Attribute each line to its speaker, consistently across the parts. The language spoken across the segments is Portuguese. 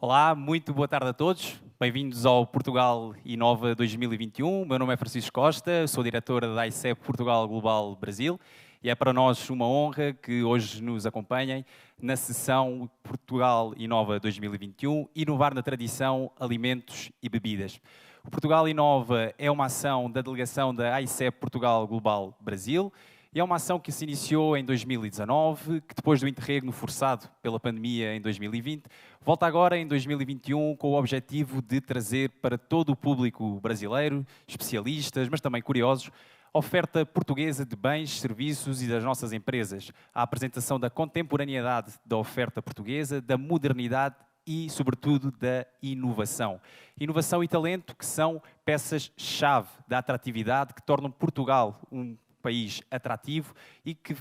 Speaker 1: Olá, muito boa tarde a todos. Bem-vindos ao Portugal Inova 2021. Meu nome é Francisco Costa, sou diretor da ICEP Portugal Global Brasil e é para nós uma honra que hoje nos acompanhem na sessão Portugal Inova 2021, Inovar na Tradição, Alimentos e Bebidas. O Portugal Inova é uma ação da delegação da ICEP Portugal Global Brasil. E é uma ação que se iniciou em 2019, que depois do interregno forçado pela pandemia em 2020, volta agora em 2021 com o objetivo de trazer para todo o público brasileiro, especialistas, mas também curiosos, oferta portuguesa de bens, serviços e das nossas empresas, a apresentação da contemporaneidade da oferta portuguesa, da modernidade e, sobretudo, da inovação. Inovação e talento que são peças-chave da atratividade que tornam Portugal um país atrativo e que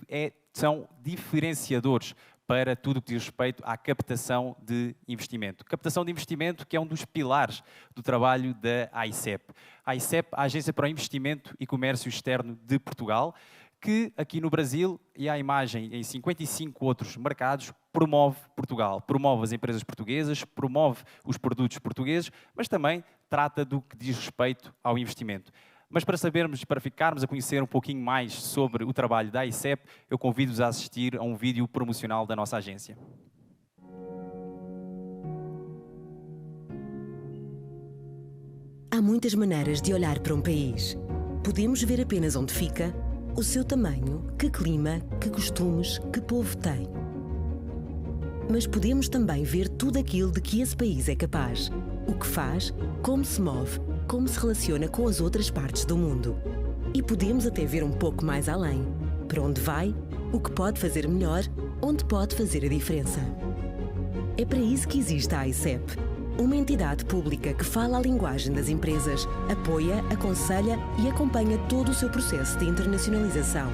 Speaker 1: são diferenciadores para tudo o que diz respeito à captação de investimento. Captação de investimento que é um dos pilares do trabalho da AICEP. A AICEP, a Agência para o Investimento e Comércio Externo de Portugal, que aqui no Brasil e à imagem em 55 outros mercados, promove Portugal, promove as empresas portuguesas, promove os produtos portugueses, mas também trata do que diz respeito ao investimento. Mas para sabermos, para ficarmos a conhecer um pouquinho mais sobre o trabalho da AICEP, eu convido-vos a assistir a um vídeo promocional da nossa agência.
Speaker 2: Há muitas maneiras de olhar para um país. Podemos ver apenas onde fica, o seu tamanho, que clima, que costumes, que povo tem. Mas podemos também ver tudo aquilo de que esse país é capaz. O que faz, como se move, como se relaciona com as outras partes do mundo. E podemos até ver um pouco mais além. Para onde vai, o que pode fazer melhor, onde pode fazer a diferença. É para isso que existe a AICEP, uma entidade pública que fala a linguagem das empresas, apoia, aconselha e acompanha todo o seu processo de internacionalização.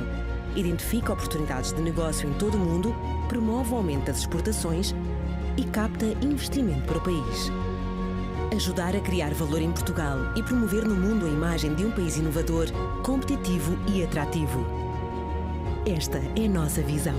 Speaker 2: Identifica oportunidades de negócio em todo o mundo, promove o aumento das exportações e capta investimento para o país. Ajudar a criar valor em Portugal e promover no mundo a imagem de um país inovador, competitivo e atrativo. Esta é a nossa visão.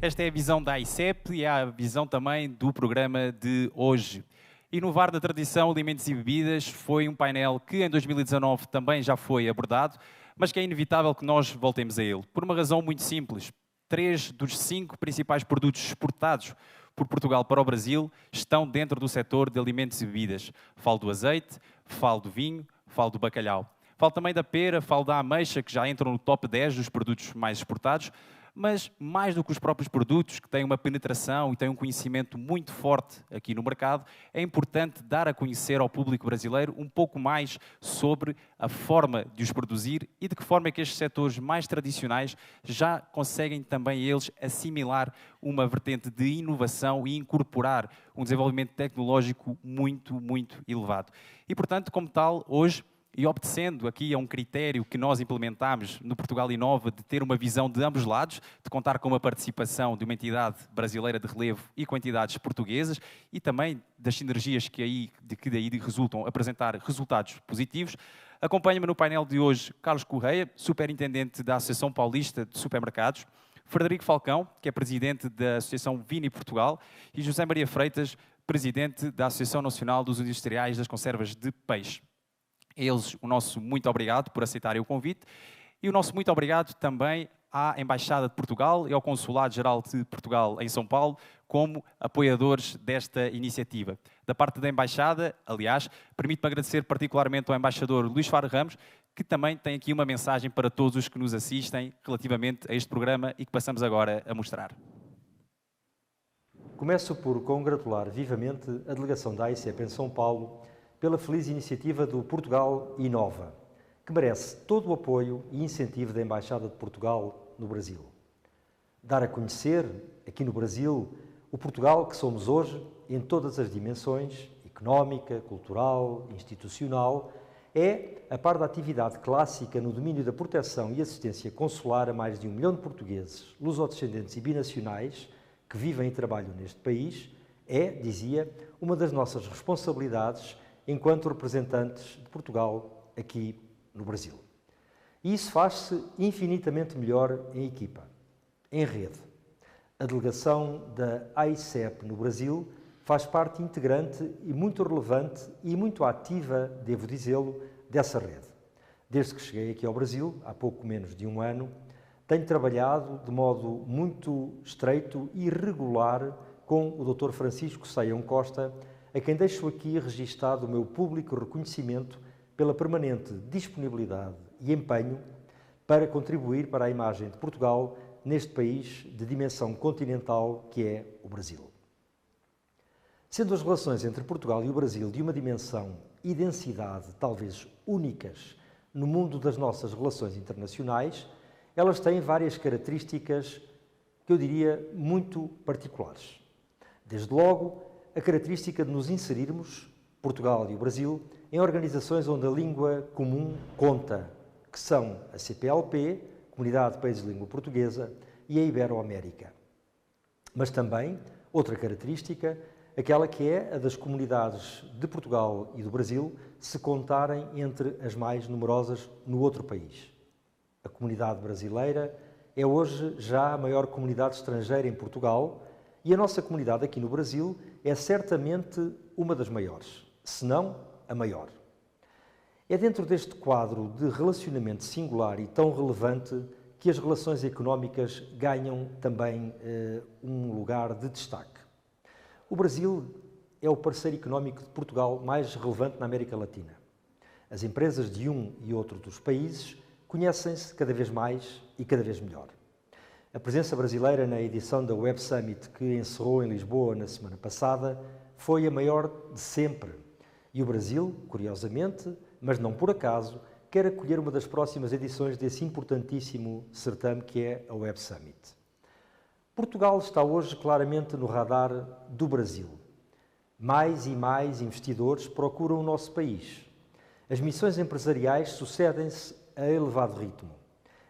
Speaker 1: Esta é a visão da AICEP e é a visão também do programa de hoje. Inovar na Tradição, Alimentos e Bebidas foi um painel que em 2019 também já foi abordado, mas que é inevitável que nós voltemos a ele, por uma razão muito simples. 3 dos 5 principais produtos exportados por Portugal para o Brasil estão dentro do setor de alimentos e bebidas. Falo do azeite, falo do vinho, falo do bacalhau. Falo também da pera, falo da ameixa, que já entram no top 10 dos produtos mais exportados, mas mais do que os próprios produtos, que têm uma penetração e têm um conhecimento muito forte aqui no mercado, é importante dar a conhecer ao público brasileiro um pouco mais sobre a forma de os produzir e de que forma é que estes setores mais tradicionais já conseguem também eles assimilar uma vertente de inovação e incorporar um desenvolvimento tecnológico muito, muito elevado. E, portanto, como tal, hoje, e obedecendo aqui a um critério que nós implementámos no Portugal Inova de ter uma visão de ambos lados, de contar com uma participação de uma entidade brasileira de relevo e com entidades portuguesas e também das sinergias que daí resultam apresentar resultados positivos, acompanha-me no painel de hoje Carlos Correia, superintendente da Associação Paulista de Supermercados, Frederico Falcão, que é presidente da Associação Vini Portugal, e José Maria Freitas, presidente da Associação Nacional dos Industriais das Conservas de Peixe. A eles, o nosso muito obrigado por aceitarem o convite e o nosso muito obrigado também à Embaixada de Portugal e ao Consulado-Geral de Portugal em São Paulo como apoiadores desta iniciativa. Da parte da Embaixada, aliás, permite-me agradecer particularmente ao embaixador Luís Faro Ramos, que também tem aqui uma mensagem para todos os que nos assistem relativamente a este programa e que passamos agora a mostrar.
Speaker 3: Começo por congratular vivamente a delegação da AICEP em São Paulo pela feliz iniciativa do Portugal Inova, que merece todo o apoio e incentivo da Embaixada de Portugal no Brasil. Dar a conhecer, aqui no Brasil, o Portugal que somos hoje, em todas as dimensões, económica, cultural, institucional, é, a par da atividade clássica no domínio da proteção e assistência consular a mais de 1 milhão de portugueses, lusodescendentes e binacionais que vivem e trabalham neste país, é, dizia, uma das nossas responsabilidades enquanto representantes de Portugal aqui no Brasil. E isso faz-se infinitamente melhor em equipa, em rede. A delegação da AICEP no Brasil faz parte integrante e muito relevante e muito ativa, devo dizê-lo, dessa rede. Desde que cheguei aqui ao Brasil, há pouco menos de um ano, tenho trabalhado de modo muito estreito e regular com o Dr. Francisco Saião Costa, a quem deixo aqui registado o meu público reconhecimento pela permanente disponibilidade e empenho para contribuir para a imagem de Portugal neste país de dimensão continental que é o Brasil. Sendo as relações entre Portugal e o Brasil de uma dimensão e densidade talvez únicas no mundo das nossas relações internacionais, elas têm várias características que eu diria muito particulares. Desde logo, a característica de nos inserirmos, Portugal e o Brasil, em organizações onde a língua comum conta, que são a CPLP, Comunidade de Países de Língua Portuguesa, e a Ibero-América. Mas também, outra característica, aquela que é a das comunidades de Portugal e do Brasil se contarem entre as mais numerosas no outro país. A comunidade brasileira é hoje já a maior comunidade estrangeira em Portugal e a nossa comunidade aqui no Brasil é certamente uma das maiores, se não a maior. É dentro deste quadro de relacionamento singular e tão relevante que as relações económicas ganham também um lugar de destaque. O Brasil é o parceiro económico de Portugal mais relevante na América Latina. As empresas de um e outro dos países conhecem-se cada vez mais e cada vez melhor. A presença brasileira na edição da Web Summit que encerrou em Lisboa na semana passada foi a maior de sempre. E o Brasil, curiosamente, mas não por acaso, quer acolher uma das próximas edições desse importantíssimo certame que é a Web Summit. Portugal está hoje claramente no radar do Brasil. Mais e mais investidores procuram o nosso país. As missões empresariais sucedem-se a elevado ritmo.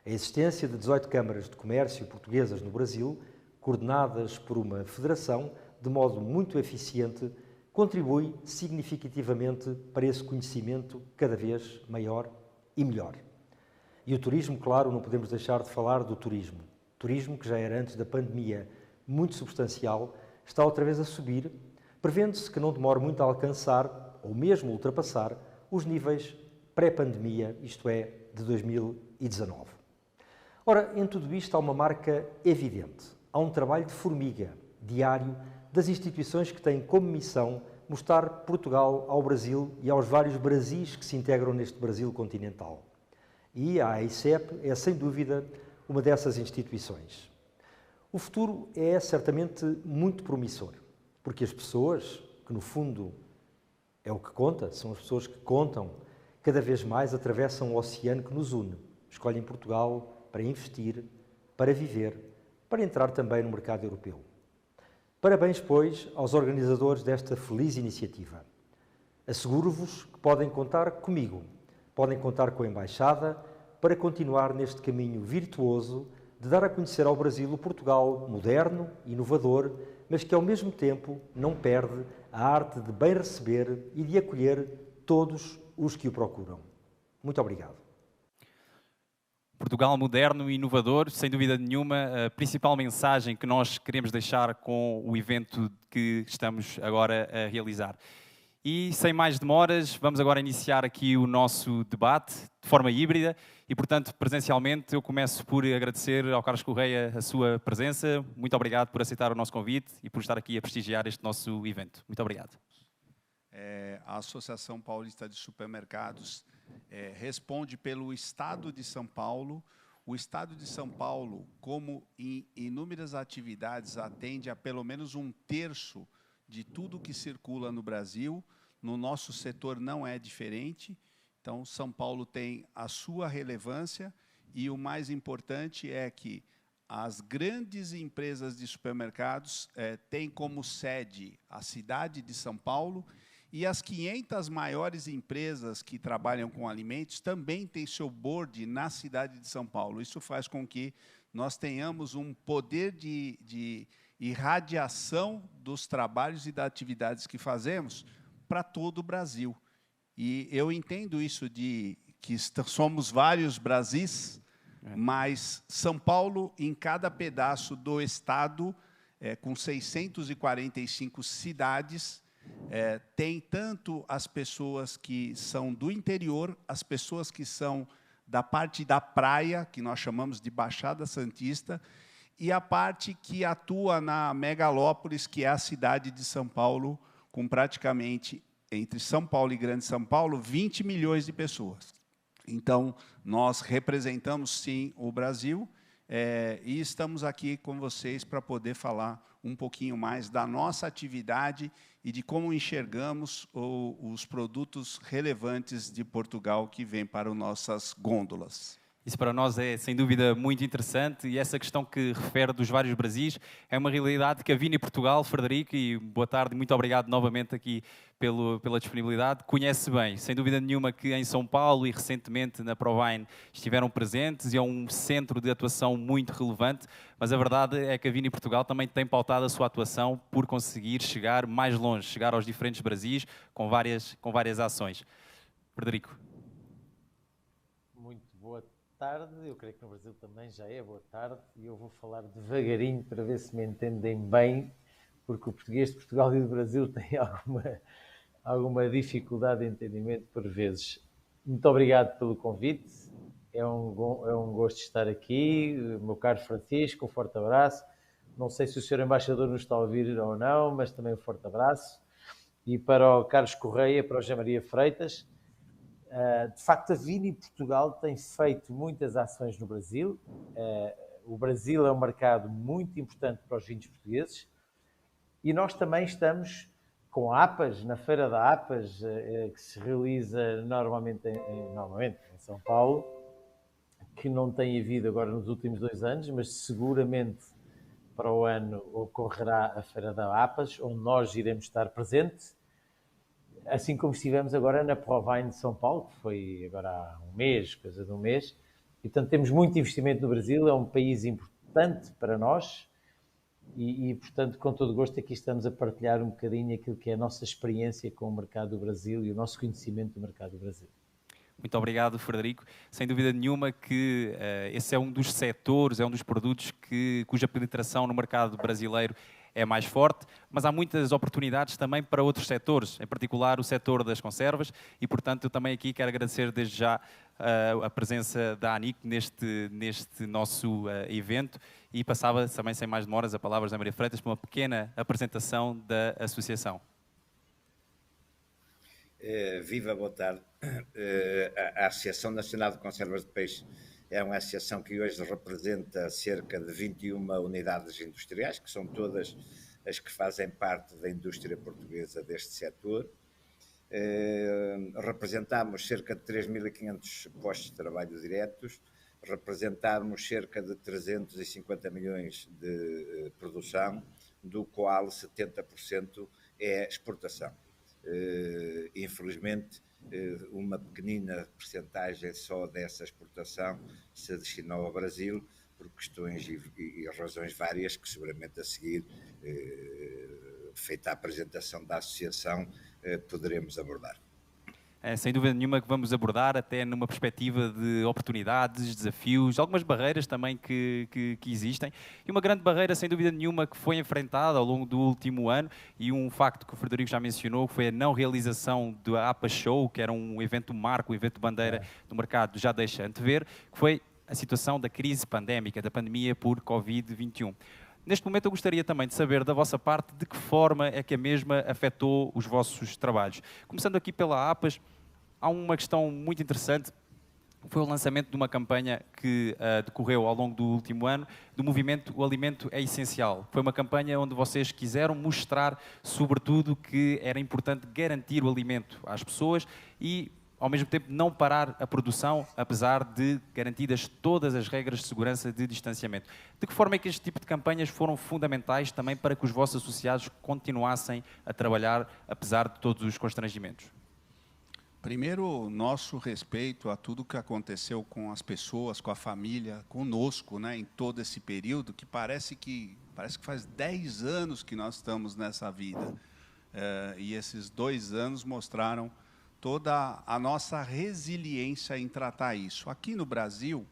Speaker 3: A existência de 18 câmaras de comércio portuguesas no Brasil, coordenadas por uma federação, de modo muito eficiente, contribui significativamente para esse conhecimento cada vez maior e melhor. E o turismo, claro, não podemos deixar de falar do turismo. Turismo, que já era antes da pandemia muito substancial, está outra vez a subir, prevendo-se que não demore muito a alcançar, ou mesmo ultrapassar, os níveis pré-pandemia, isto é, de 2019. Ora, em tudo isto há uma marca evidente. Há um trabalho de formiga, diário, das instituições que têm como missão mostrar Portugal ao Brasil e aos vários Brasis que se integram neste Brasil continental. E a AICEP é, sem dúvida, uma dessas instituições. O futuro é certamente muito promissor, porque as pessoas, que no fundo é o que conta, são as pessoas que contam, cada vez mais atravessam o oceano que nos une, escolhem Portugal para investir, para viver, para entrar também no mercado europeu. Parabéns, pois, aos organizadores desta feliz iniciativa. Asseguro-vos que podem contar comigo, podem contar com a Embaixada para continuar neste caminho virtuoso de dar a conhecer ao Brasil o Portugal moderno, inovador, mas que ao mesmo tempo não perde a arte de bem receber e de acolher todos os que o procuram. Muito obrigado.
Speaker 1: Portugal moderno e inovador, sem dúvida nenhuma, a principal mensagem que nós queremos deixar com o evento que estamos agora a realizar. E, sem mais demoras, vamos agora iniciar aqui o nosso debate de forma híbrida e, portanto, presencialmente, eu começo por agradecer ao Carlos Correia a sua presença. Muito obrigado por aceitar o nosso convite e por estar aqui a prestigiar este nosso evento. Muito obrigado.
Speaker 4: A Associação Paulista de Supermercados responde pelo Estado de São Paulo. O Estado de São Paulo, como em inúmeras atividades, atende a pelo menos 1/3 de tudo que circula no Brasil. No nosso setor não é diferente. Então, São Paulo tem a sua relevância e o mais importante é que as grandes empresas de supermercados têm como sede a cidade de São Paulo e as 500 maiores empresas que trabalham com alimentos também têm seu board na cidade de São Paulo. Isso faz com que nós tenhamos um poder de irradiação dos trabalhos e das atividades que fazemos para todo o Brasil. E eu entendo isso de que somos vários Brasis, mas São Paulo, em cada pedaço do estado, com 645 cidades, tem tanto as pessoas que são do interior, as pessoas que são da parte da praia, que nós chamamos de Baixada Santista, e a parte que atua na megalópolis, que é a cidade de São Paulo, com praticamente, entre São Paulo e Grande São Paulo, 20 milhões de pessoas. Então, nós representamos, sim, o Brasil, e estamos aqui com vocês para poder falar um pouquinho mais da nossa atividade e de como enxergamos os produtos relevantes de Portugal que vêm para as nossas gôndolas.
Speaker 1: Isso para nós é, sem dúvida, muito interessante, e essa questão que refere dos vários Brasis é uma realidade que a Vini Portugal, Frederico, e boa tarde, muito obrigado novamente aqui pela disponibilidade, conhece bem. Sem dúvida nenhuma que em São Paulo e recentemente na Provine estiveram presentes e é um centro de atuação muito relevante, mas a verdade é que a Vini Portugal também tem pautado a sua atuação por conseguir chegar mais longe, chegar aos diferentes Brasis com várias ações. Frederico.
Speaker 5: Muito boa tarde, eu creio que no Brasil também já é boa tarde, e eu vou falar devagarinho para ver se me entendem bem, porque o português de Portugal e do Brasil tem alguma dificuldade de entendimento por vezes. Muito obrigado pelo convite, é um gosto estar aqui, meu caro Francisco, um forte abraço. Não sei se o Sr. Embaixador nos está a ouvir ou não, mas também um forte abraço. E para o Carlos Correia, para o José Maria Freitas. De facto, a Vini Portugal tem feito muitas ações no Brasil. O Brasil é um mercado muito importante para os vinhos portugueses e nós também estamos com a APAS, na Feira da APAS, que se realiza normalmente em São Paulo, que não tem havido agora nos últimos 2 anos, mas seguramente para o ano ocorrerá a Feira da APAS, onde nós iremos estar presentes. Assim como estivemos agora na Provine de São Paulo, que foi agora há coisa de um mês. E, portanto, temos muito investimento no Brasil, é um país importante para nós e, portanto, com todo gosto aqui estamos a partilhar um bocadinho aquilo que é a nossa experiência com o mercado do Brasil e o nosso conhecimento do mercado do Brasil.
Speaker 1: Muito obrigado, Frederico. Sem dúvida nenhuma que esse é um dos setores, é um dos produtos cuja penetração no mercado brasileiro é mais forte, mas há muitas oportunidades também para outros setores, em particular o setor das conservas, e portanto eu também aqui quero agradecer desde já a presença da ANIC neste nosso evento, e passava também sem mais demoras a palavra da Maria Freitas para uma pequena apresentação da associação.
Speaker 6: Viva, boa tarde. A Associação Nacional de Conservas de Peixe é uma associação que hoje representa cerca de 21 unidades industriais, que são todas as que fazem parte da indústria portuguesa deste setor. Representamos cerca de 3.500 postos de trabalho diretos, representamos cerca de 350 milhões de produção, do qual 70% é exportação. Infelizmente, uma pequenina percentagem só dessa exportação se destinou ao Brasil por questões e razões várias que seguramente a seguir, feita a apresentação da associação, poderemos abordar.
Speaker 1: Sem dúvida nenhuma que vamos abordar até numa perspectiva de oportunidades, desafios, algumas barreiras também que existem. E uma grande barreira, sem dúvida nenhuma, que foi enfrentada ao longo do último ano, e um facto que o Frederico já mencionou, que foi a não realização do APA Show, que era um evento marco, um evento bandeira do mercado, já deixa antever, que foi a situação da crise pandémica, da pandemia por Covid-21. Neste momento eu gostaria também de saber da vossa parte de que forma é que a mesma afetou os vossos trabalhos. Começando aqui pela APAS, há uma questão muito interessante, foi o lançamento de uma campanha que decorreu ao longo do último ano, do movimento O Alimento é Essencial. Foi uma campanha onde vocês quiseram mostrar, sobretudo, que era importante garantir o alimento às pessoas e, ao mesmo tempo, não parar a produção, apesar de garantidas todas as regras de segurança de distanciamento. De que forma é que este tipo de campanhas foram fundamentais também para que os vossos associados continuassem a trabalhar, apesar de todos os constrangimentos?
Speaker 4: Primeiro, nosso respeito a tudo que aconteceu com as pessoas, com a família, conosco, né, em todo esse período, que parece que faz 10 anos que nós estamos nessa vida. E esses 2 anos mostraram toda a nossa resiliência em tratar isso. Aqui no Brasil,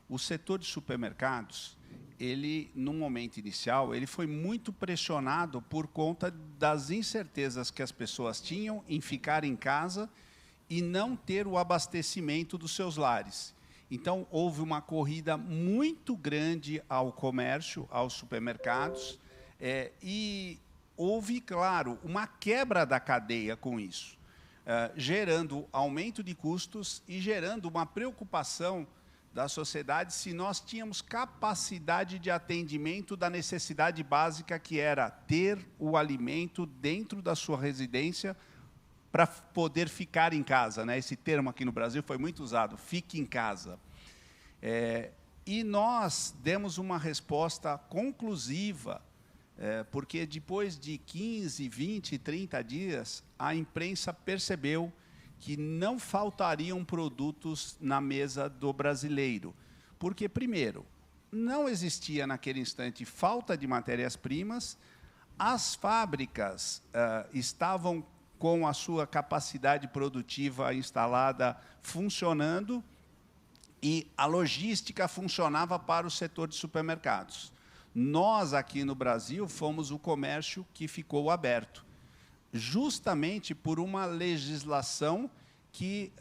Speaker 4: o setor de supermercados, ele, no momento inicial, ele foi muito pressionado por conta das incertezas que as pessoas tinham em ficar em casa e não ter o abastecimento dos seus lares. Então, houve uma corrida muito grande ao comércio, aos supermercados, e houve, claro, uma quebra da cadeia com isso, gerando aumento de custos e gerando uma preocupação da sociedade se nós tínhamos capacidade de atendimento da necessidade básica, que era ter o alimento dentro da sua residência para poder ficar em casa, né? Esse termo aqui no Brasil foi muito usado, fique em casa. E nós demos uma resposta conclusiva, porque depois de 15, 20, 30 dias, a imprensa percebeu que não faltariam produtos na mesa do brasileiro. Porque, primeiro, não existia naquele instante falta de matérias-primas, as fábricas estavam com a sua capacidade produtiva instalada funcionando e a logística funcionava para o setor de supermercados. Nós, aqui no Brasil, fomos o comércio que ficou aberto, justamente por uma legislação que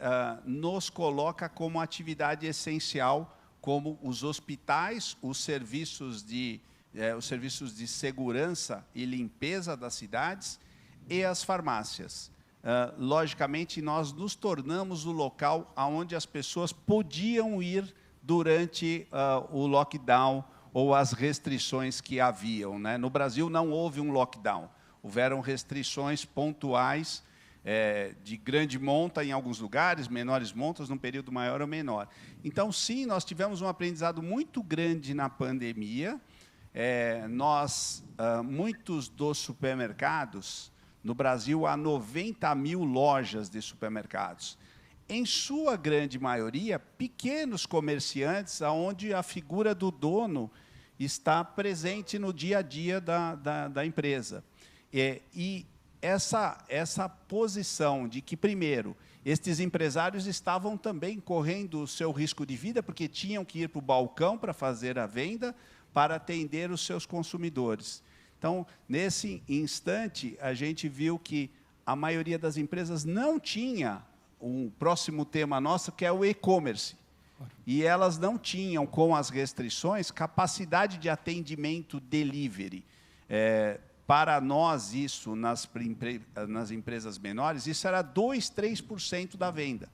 Speaker 4: nos coloca como atividade essencial, como os hospitais, os serviços de segurança e limpeza das cidades e as farmácias. Logicamente, nós nos tornamos o local onde as pessoas podiam ir durante o lockdown ou as restrições que haviam, né? No Brasil não houve um lockdown. Houveram restrições pontuais de grande monta em alguns lugares, menores montas num período maior ou menor. Então, sim, nós tivemos um aprendizado muito grande na pandemia. Muitos dos supermercados, no Brasil há 90 mil lojas de supermercados. Em sua grande maioria, pequenos comerciantes, onde a figura do dono está presente no dia a dia da empresa. E essa posição de que, primeiro, estes empresários estavam também correndo o seu risco de vida, porque tinham que ir para o balcão para fazer a venda, para atender os seus consumidores. Então, nesse instante, a gente viu que a maioria das empresas não tinha um próximo tema nosso, que é o e-commerce. E elas não tinham, com as restrições, capacidade de atendimento delivery. Para nós, isso, nas empresas menores, isso era 2%, 3% da venda.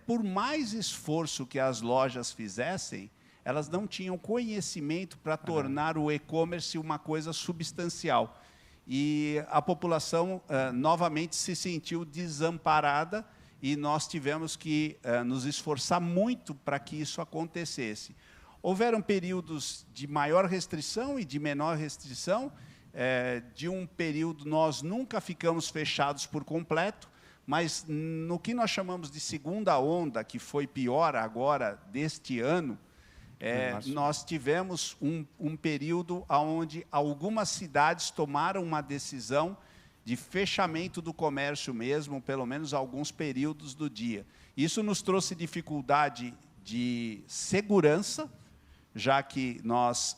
Speaker 4: Por mais esforço que as lojas fizessem, elas não tinham conhecimento para tornar o e-commerce uma coisa substancial. E a população, novamente, se sentiu desamparada e nós tivemos que nos esforçar muito para que isso acontecesse. Houveram períodos de maior restrição e de menor restrição. De um período, nós nunca ficamos fechados por completo, mas no que nós chamamos de segunda onda, que foi pior agora, deste ano, nós tivemos um período onde algumas cidades tomaram uma decisão de fechamento do comércio mesmo, pelo menos alguns períodos do dia. Isso nos trouxe dificuldade de segurança, já que nós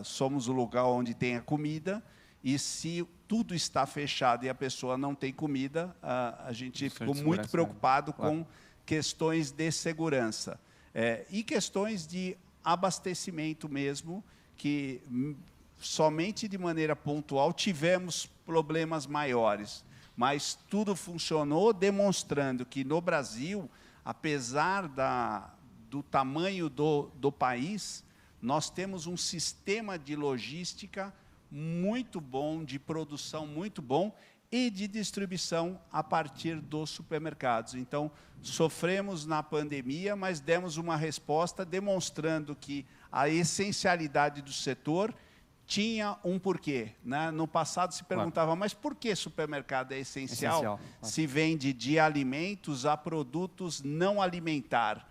Speaker 4: somos o lugar onde tem a comida, e se tudo está fechado e a pessoa não tem comida, a gente ficou muito preocupado com questões de segurança. E questões de abastecimento mesmo, que somente de maneira pontual tivemos problemas maiores, mas tudo funcionou, demonstrando que no Brasil, apesar do tamanho do país, nós temos um sistema de logística muito bom, de produção muito bom e de distribuição a partir dos supermercados. Então, sofremos na pandemia, mas demos uma resposta demonstrando que a essencialidade do setor tinha um porquê, né? No passado se perguntava, mas por que supermercado é essencial? Se vende de alimentos a produtos não alimentar.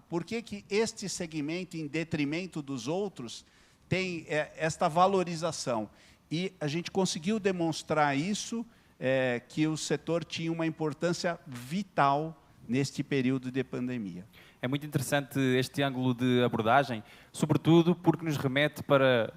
Speaker 4: Por que este segmento, em detrimento dos outros, tem esta valorização? E a gente conseguiu demonstrar isso, que o setor tinha uma importância vital neste período de pandemia.
Speaker 1: É muito interessante este ângulo de abordagem, sobretudo porque nos remete para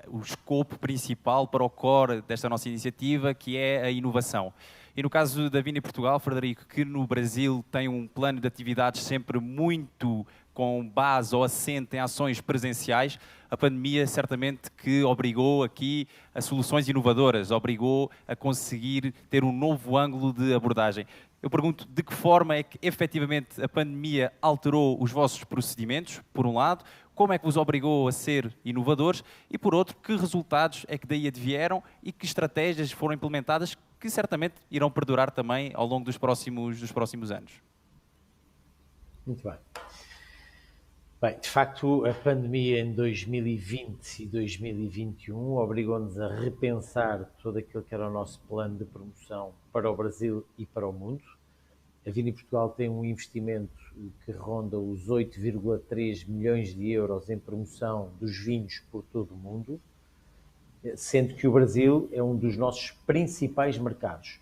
Speaker 1: o escopo principal, para o core desta nossa iniciativa, que é a inovação. E no caso da Vini Portugal, Frederico, que no Brasil tem um plano de atividades sempre muito com base ou assente em ações presenciais, a pandemia certamente que obrigou aqui a soluções inovadoras, obrigou a conseguir ter um novo ângulo de abordagem. Eu pergunto de que forma é que efetivamente a pandemia alterou os vossos procedimentos, por um lado, como é que vos obrigou a ser inovadores e, por outro, que resultados é que daí advieram e que estratégias foram implementadas que certamente irão perdurar também ao longo dos próximos anos.
Speaker 5: Muito bem. Bem, de facto, a pandemia em 2020 e 2021 obrigou-nos a repensar todo aquilo que era o nosso plano de promoção para o Brasil e para o mundo. A Vini Portugal tem um investimento que ronda os 8,3 milhões de euros em promoção dos vinhos por todo o mundo, sendo que o Brasil é um dos nossos principais mercados.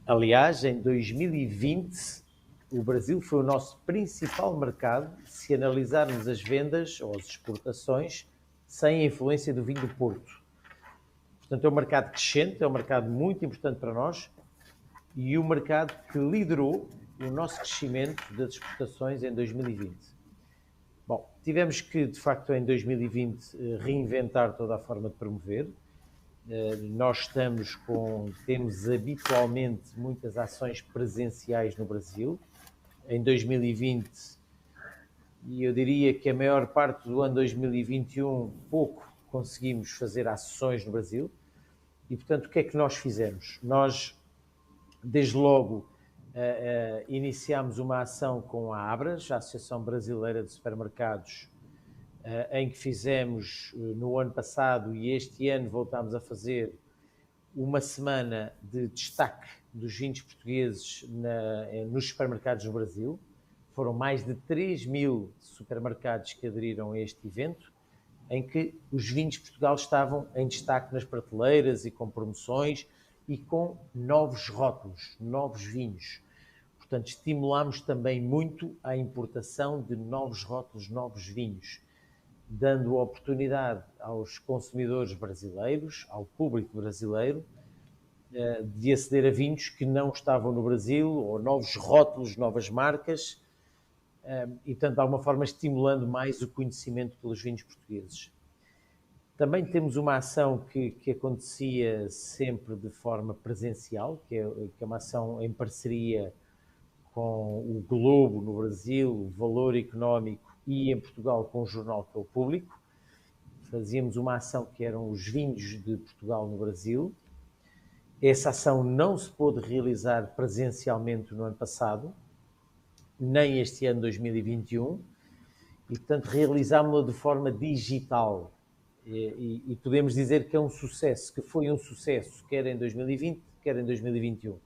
Speaker 5: Aliás, em 2020, o Brasil foi o nosso principal mercado se analisarmos as vendas ou as exportações sem a influência do vinho do Porto. Portanto, é um mercado crescente, é um mercado muito importante para nós e o mercado que liderou o nosso crescimento das exportações em 2020. Bom, tivemos que, de facto, em 2020 reinventar toda a forma de promover. Nós temos habitualmente muitas ações presenciais no Brasil. Em 2020, e eu diria que a maior parte do ano 2021, pouco conseguimos fazer ações no Brasil. E, portanto, o que é que nós fizemos? Nós, desde logo, iniciámos uma ação com a Abras, a Associação Brasileira de Supermercados, em que fizemos no ano passado e este ano voltámos a fazer uma semana de destaque dos vinhos portugueses nos supermercados no Brasil. Foram mais de 3.000 supermercados que aderiram a este evento, em que os vinhos de Portugal estavam em destaque nas prateleiras e com promoções e com novos rótulos, novos vinhos. Portanto, estimulámos também muito a importação de novos rótulos, novos vinhos, dando oportunidade aos consumidores brasileiros, ao público brasileiro, de aceder a vinhos que não estavam no Brasil, ou novos rótulos, novas marcas, e, portanto, de alguma forma estimulando mais o conhecimento pelos vinhos portugueses. Também temos uma ação que acontecia sempre de forma presencial, que é uma ação em parceria com o Globo no Brasil, o Valor Económico, e em Portugal com o jornal que é o Público. Fazíamos uma ação que eram os vinhos de Portugal no Brasil. Essa ação não se pôde realizar presencialmente no ano passado, nem este ano 2021, e portanto realizámos-la de forma digital. E podemos dizer que é um sucesso, que foi um sucesso, quer em 2020, quer em 2021.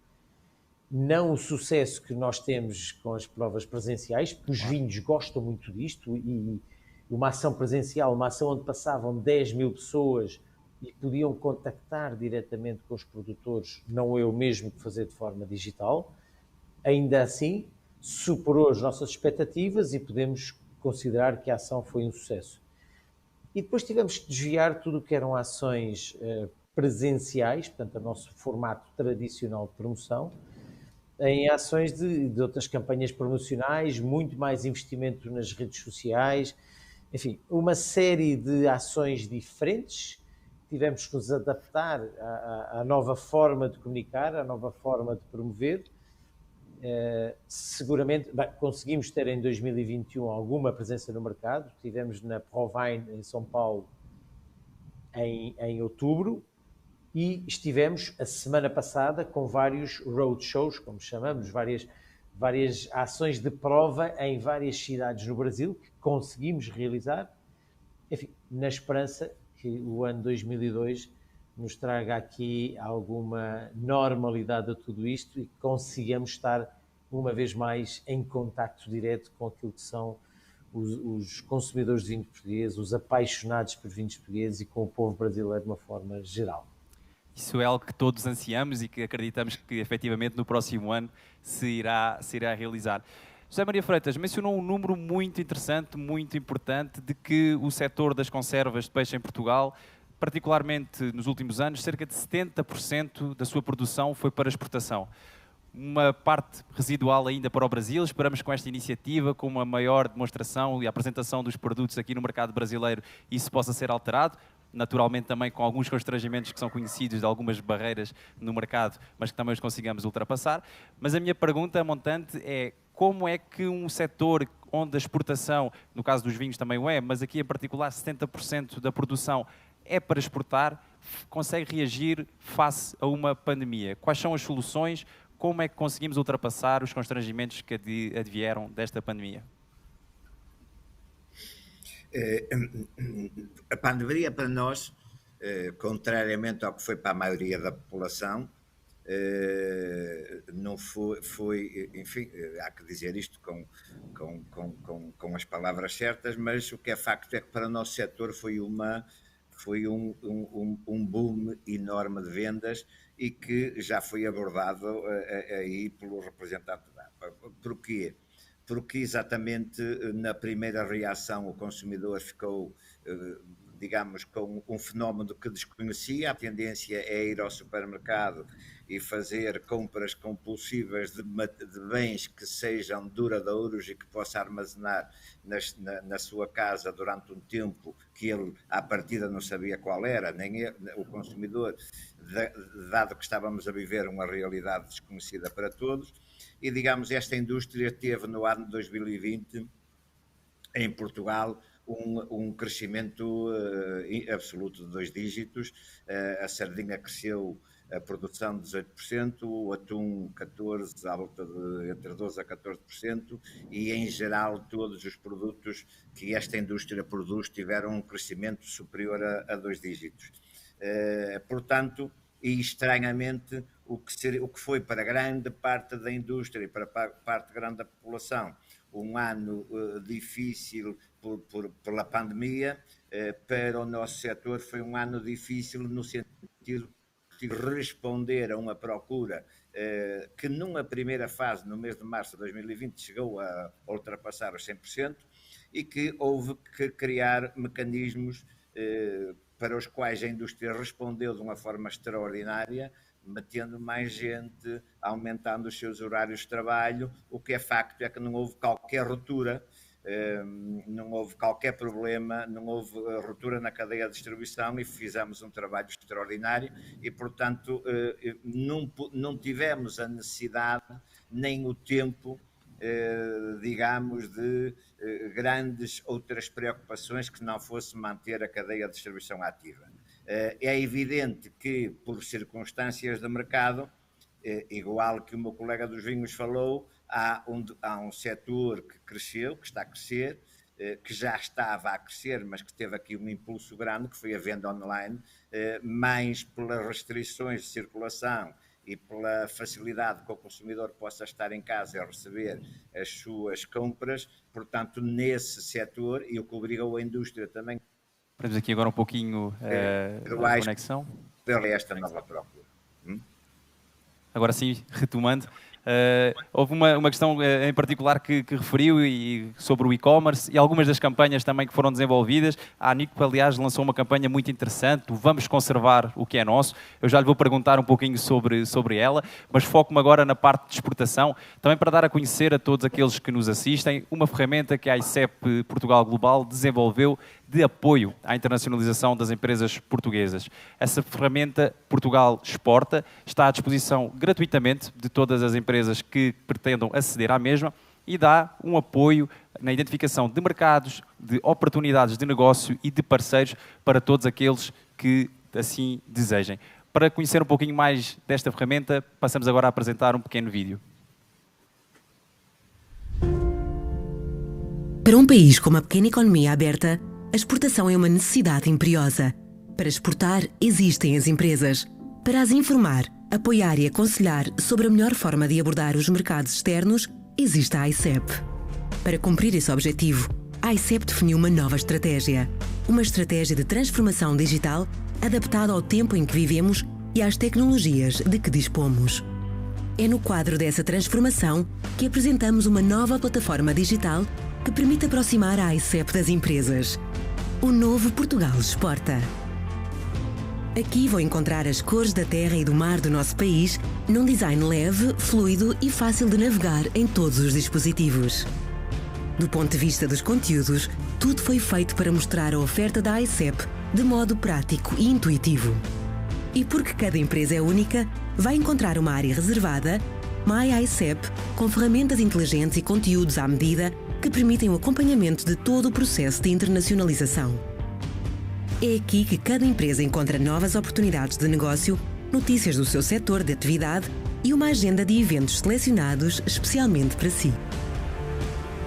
Speaker 5: Não o sucesso que nós temos com as provas presenciais, porque os vinhos gostam muito disto, e uma ação presencial, uma ação onde passavam 10.000 pessoas e podiam contactar diretamente com os produtores, não é o mesmo que fazer de forma digital. Ainda assim, superou as nossas expectativas e podemos considerar que a ação foi um sucesso. E depois tivemos que desviar tudo o que eram ações presenciais, portanto, o nosso formato tradicional de promoção, em ações de outras campanhas promocionais, muito mais investimento nas redes sociais, enfim, uma série de ações diferentes. Tivemos que nos adaptar à nova forma de comunicar, à nova forma de promover. Seguramente, conseguimos ter em 2021 alguma presença no mercado. Tivemos na Provine em São Paulo em outubro e estivemos a semana passada com vários roadshows, como chamamos, várias ações de prova em várias cidades no Brasil que conseguimos realizar, enfim, na esperança que o ano 2002 nos traga aqui alguma normalidade a tudo isto e que consigamos estar uma vez mais em contacto direto com aquilo que são os consumidores de vinhos portugueses, os apaixonados por vinhos portugueses e com o povo brasileiro de uma forma geral.
Speaker 1: Isso é algo que todos ansiamos e que acreditamos que efetivamente no próximo ano se irá realizar. José Maria Freitas mencionou um número muito interessante, muito importante, de que o setor das conservas de peixe em Portugal, particularmente nos últimos anos, cerca de 70% da sua produção foi para exportação. Uma parte residual ainda para o Brasil. Esperamos com esta iniciativa, com uma maior demonstração e apresentação dos produtos aqui no mercado brasileiro, isso possa ser alterado. Naturalmente também com alguns constrangimentos que são conhecidos de algumas barreiras no mercado, mas que também os consigamos ultrapassar. Mas a minha pergunta montante é: como é que um setor onde a exportação, no caso dos vinhos também o é, mas aqui em particular 70% da produção é para exportar, consegue reagir face a uma pandemia? Quais são as soluções? Como é que conseguimos ultrapassar os constrangimentos que advieram desta pandemia?
Speaker 6: A pandemia para nós, contrariamente ao que foi para a maioria da população, não foi, enfim, há que dizer isto com as palavras certas, mas o que é facto é que para o nosso setor foi um boom enorme de vendas e que já foi abordado aí pelo representante da APA. Porquê? Porque exatamente na primeira reação o consumidor ficou, digamos, com um fenómeno que desconhecia. A tendência é ir ao supermercado e fazer compras compulsivas de bens que sejam duradouros e que possa armazenar na sua casa durante um tempo que ele, à partida, não sabia qual era, nem o consumidor, dado que estávamos a viver uma realidade desconhecida para todos. E, digamos, esta indústria teve no ano de 2020, em Portugal, um crescimento absoluto de 2 dígitos. A sardinha cresceu a produção de 18%, o atum 14%, à volta de entre 12% a 14%, e em geral todos os produtos que esta indústria produz tiveram um crescimento superior a 2 dígitos. Portanto, e estranhamente, o que foi para grande parte da indústria e para parte grande da população um ano difícil pela pandemia, para o nosso setor foi um ano difícil no sentido de responder a uma procura que numa primeira fase, no mês de março de 2020, chegou a ultrapassar os 100% e que houve que criar mecanismos para os quais a indústria respondeu de uma forma extraordinária, metendo mais gente, aumentando os seus horários de trabalho. O que é facto é que não houve qualquer ruptura, não houve qualquer problema, não houve ruptura na cadeia de distribuição e fizemos um trabalho extraordinário e, portanto, não tivemos a necessidade nem o tempo, digamos, de grandes outras preocupações que não fosse manter a cadeia de distribuição ativa. É evidente que, por circunstâncias de mercado, igual que o meu colega dos vinhos falou, há um setor que cresceu, que está a crescer, que já estava a crescer, mas que teve aqui um impulso grande, que foi a venda online, mais pelas restrições de circulação e pela facilidade que o consumidor possa estar em casa a receber as suas compras. Portanto, nesse setor, e o que obrigou a indústria também...
Speaker 1: Temos aqui agora um pouquinho a conexão.
Speaker 6: Pela esta nova procura.
Speaker 1: Agora sim, retomando. Houve uma questão em particular que referiu sobre o e-commerce e algumas das campanhas também que foram desenvolvidas. A Anico, aliás, lançou uma campanha muito interessante, o Vamos Conservar o que é Nosso. Eu já lhe vou perguntar um pouquinho sobre ela, mas foco-me agora na parte de exportação, também para dar a conhecer a todos aqueles que nos assistem uma ferramenta que a ICEP Portugal Global desenvolveu de apoio à internacionalização das empresas portuguesas. Essa ferramenta Portugal Exporta está à disposição gratuitamente de todas as empresas que pretendam aceder à mesma e dá um apoio na identificação de mercados, de oportunidades de negócio e de parceiros para todos aqueles que assim desejem. Para conhecer um pouquinho mais desta ferramenta, passamos agora a apresentar um pequeno vídeo.
Speaker 2: Para um país com uma pequena economia aberta, a exportação é uma necessidade imperiosa. Para exportar, existem as empresas. Para as informar, apoiar e aconselhar sobre a melhor forma de abordar os mercados externos, existe a ICEP. Para cumprir esse objetivo, a ICEP definiu uma nova estratégia. Uma estratégia de transformação digital adaptada ao tempo em que vivemos e às tecnologias de que dispomos. É no quadro dessa transformação que apresentamos uma nova plataforma digital que permite aproximar a AICEP das empresas. O novo Portugal Exporta. Aqui vou encontrar as cores da terra e do mar do nosso país num design leve, fluido e fácil de navegar em todos os dispositivos. Do ponto de vista dos conteúdos, tudo foi feito para mostrar a oferta da AICEP de modo prático e intuitivo. E porque cada empresa é única, vai encontrar uma área reservada, My AICEP, com ferramentas inteligentes e conteúdos à medida que permitem o acompanhamento de todo o processo de internacionalização. É aqui que cada empresa encontra novas oportunidades de negócio, notícias do seu setor de atividade e uma agenda de eventos selecionados especialmente para si.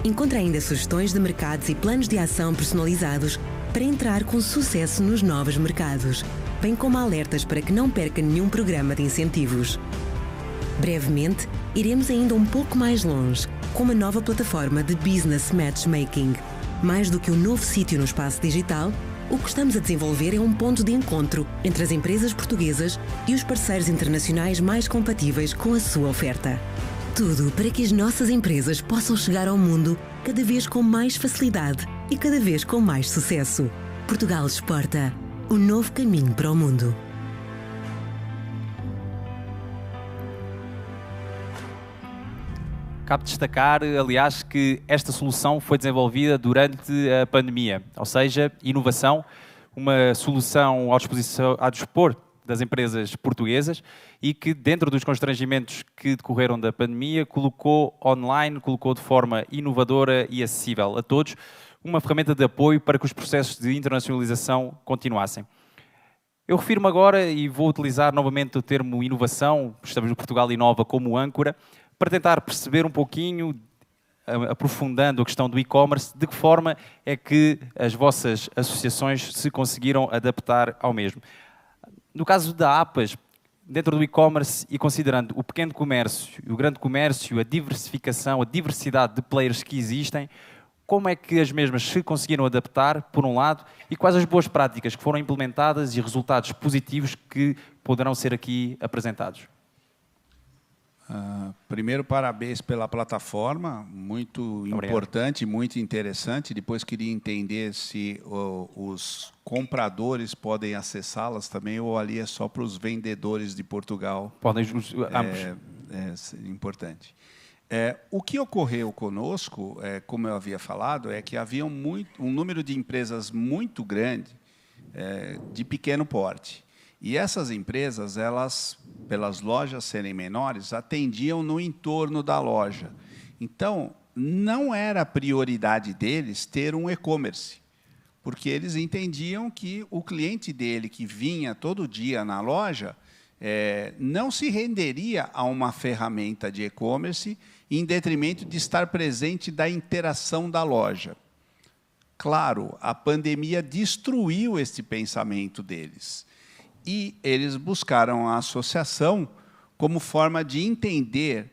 Speaker 2: Encontra ainda sugestões de mercados e planos de ação personalizados para entrar com sucesso nos novos mercados, bem como alertas para que não perca nenhum programa de incentivos. Brevemente, iremos ainda um pouco mais longe, com uma nova plataforma de Business Matchmaking. Mais do que um novo sítio no espaço digital, o que estamos a desenvolver é um ponto de encontro entre as empresas portuguesas e os parceiros internacionais mais compatíveis com a sua oferta. Tudo para que as nossas empresas possam chegar ao mundo cada vez com mais facilidade e cada vez com mais sucesso. Portugal Exporta, o novo caminho para o mundo.
Speaker 1: Cabe destacar, aliás, que esta solução foi desenvolvida durante a pandemia, ou seja, inovação, uma solução ao dispor das empresas portuguesas e que, dentro dos constrangimentos que decorreram da pandemia, colocou online, colocou de forma inovadora e acessível a todos, uma ferramenta de apoio para que os processos de internacionalização continuassem. Eu refiro-me agora, e vou utilizar novamente o termo inovação, estamos no Portugal Inova como âncora, para tentar perceber um pouquinho, aprofundando a questão do e-commerce, de que forma é que as vossas associações se conseguiram adaptar ao mesmo. No caso da APAS, dentro do e-commerce e considerando o pequeno comércio, o grande comércio, a diversificação, a diversidade de players que existem, como é que as mesmas se conseguiram adaptar, por um lado, e quais as boas práticas que foram implementadas e resultados positivos que poderão ser aqui apresentados?
Speaker 4: Primeiro, parabéns pela plataforma, muito importante, muito interessante. Depois queria entender se os compradores podem acessá-las também ou ali é só para os vendedores de Portugal.
Speaker 1: Podem, ambos.
Speaker 4: É importante. O que ocorreu conosco, como eu havia falado, é que havia um número de empresas muito grande de pequeno porte. E essas empresas, elas, pelas lojas serem menores, atendiam no entorno da loja. Então, não era a prioridade deles ter um e-commerce, porque eles entendiam que o cliente dele, que vinha todo dia na loja, não se renderia a uma ferramenta de e-commerce em detrimento de estar presente da interação da loja. Claro, a pandemia destruiu esse pensamento deles. E eles buscaram a associação como forma de entender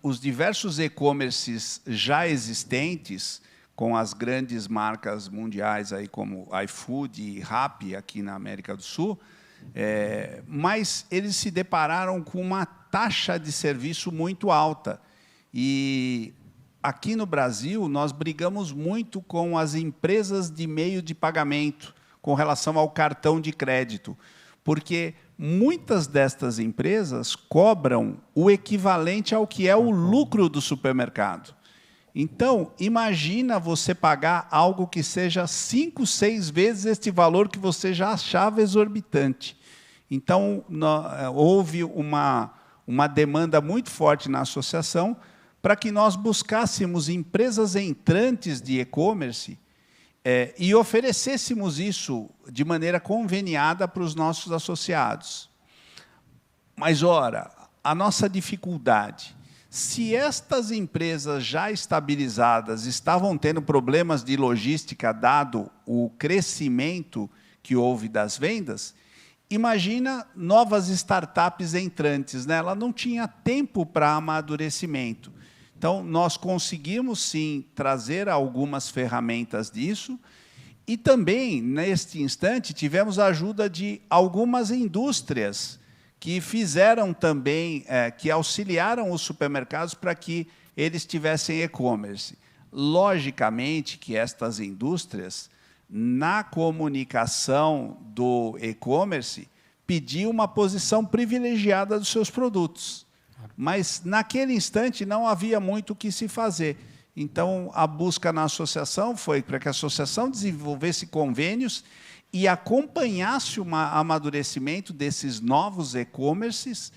Speaker 4: os diversos e-commerces já existentes, com as grandes marcas mundiais aí como iFood e Rappi aqui na América do Sul, mas eles se depararam com uma taxa de serviço muito alta. E aqui no Brasil, nós brigamos muito com as empresas de meio de pagamento, com relação ao cartão de crédito, porque muitas destas empresas cobram o equivalente ao que é o lucro do supermercado. Então, imagina você pagar algo que seja 5, 6 vezes este valor que você já achava exorbitante. Então, houve uma demanda muito forte na associação para que nós buscássemos empresas entrantes de e-commerce e oferecêssemos isso de maneira conveniada para os nossos associados. Mas, ora, a nossa dificuldade, se estas empresas já estabilizadas estavam tendo problemas de logística, dado o crescimento que houve das vendas, imagina novas startups entrantes, né? Ela não tinha tempo para amadurecimento. Então, nós conseguimos, sim, trazer algumas ferramentas disso e também, neste instante, tivemos a ajuda de algumas indústrias que fizeram também, que auxiliaram os supermercados para que eles tivessem e-commerce. Logicamente que estas indústrias, na comunicação do e-commerce, pediam uma posição privilegiada dos seus produtos. Mas, naquele instante, não havia muito o que se fazer. Então, a busca na associação foi para que a associação desenvolvesse convênios e acompanhasse o amadurecimento desses novos e-commerces,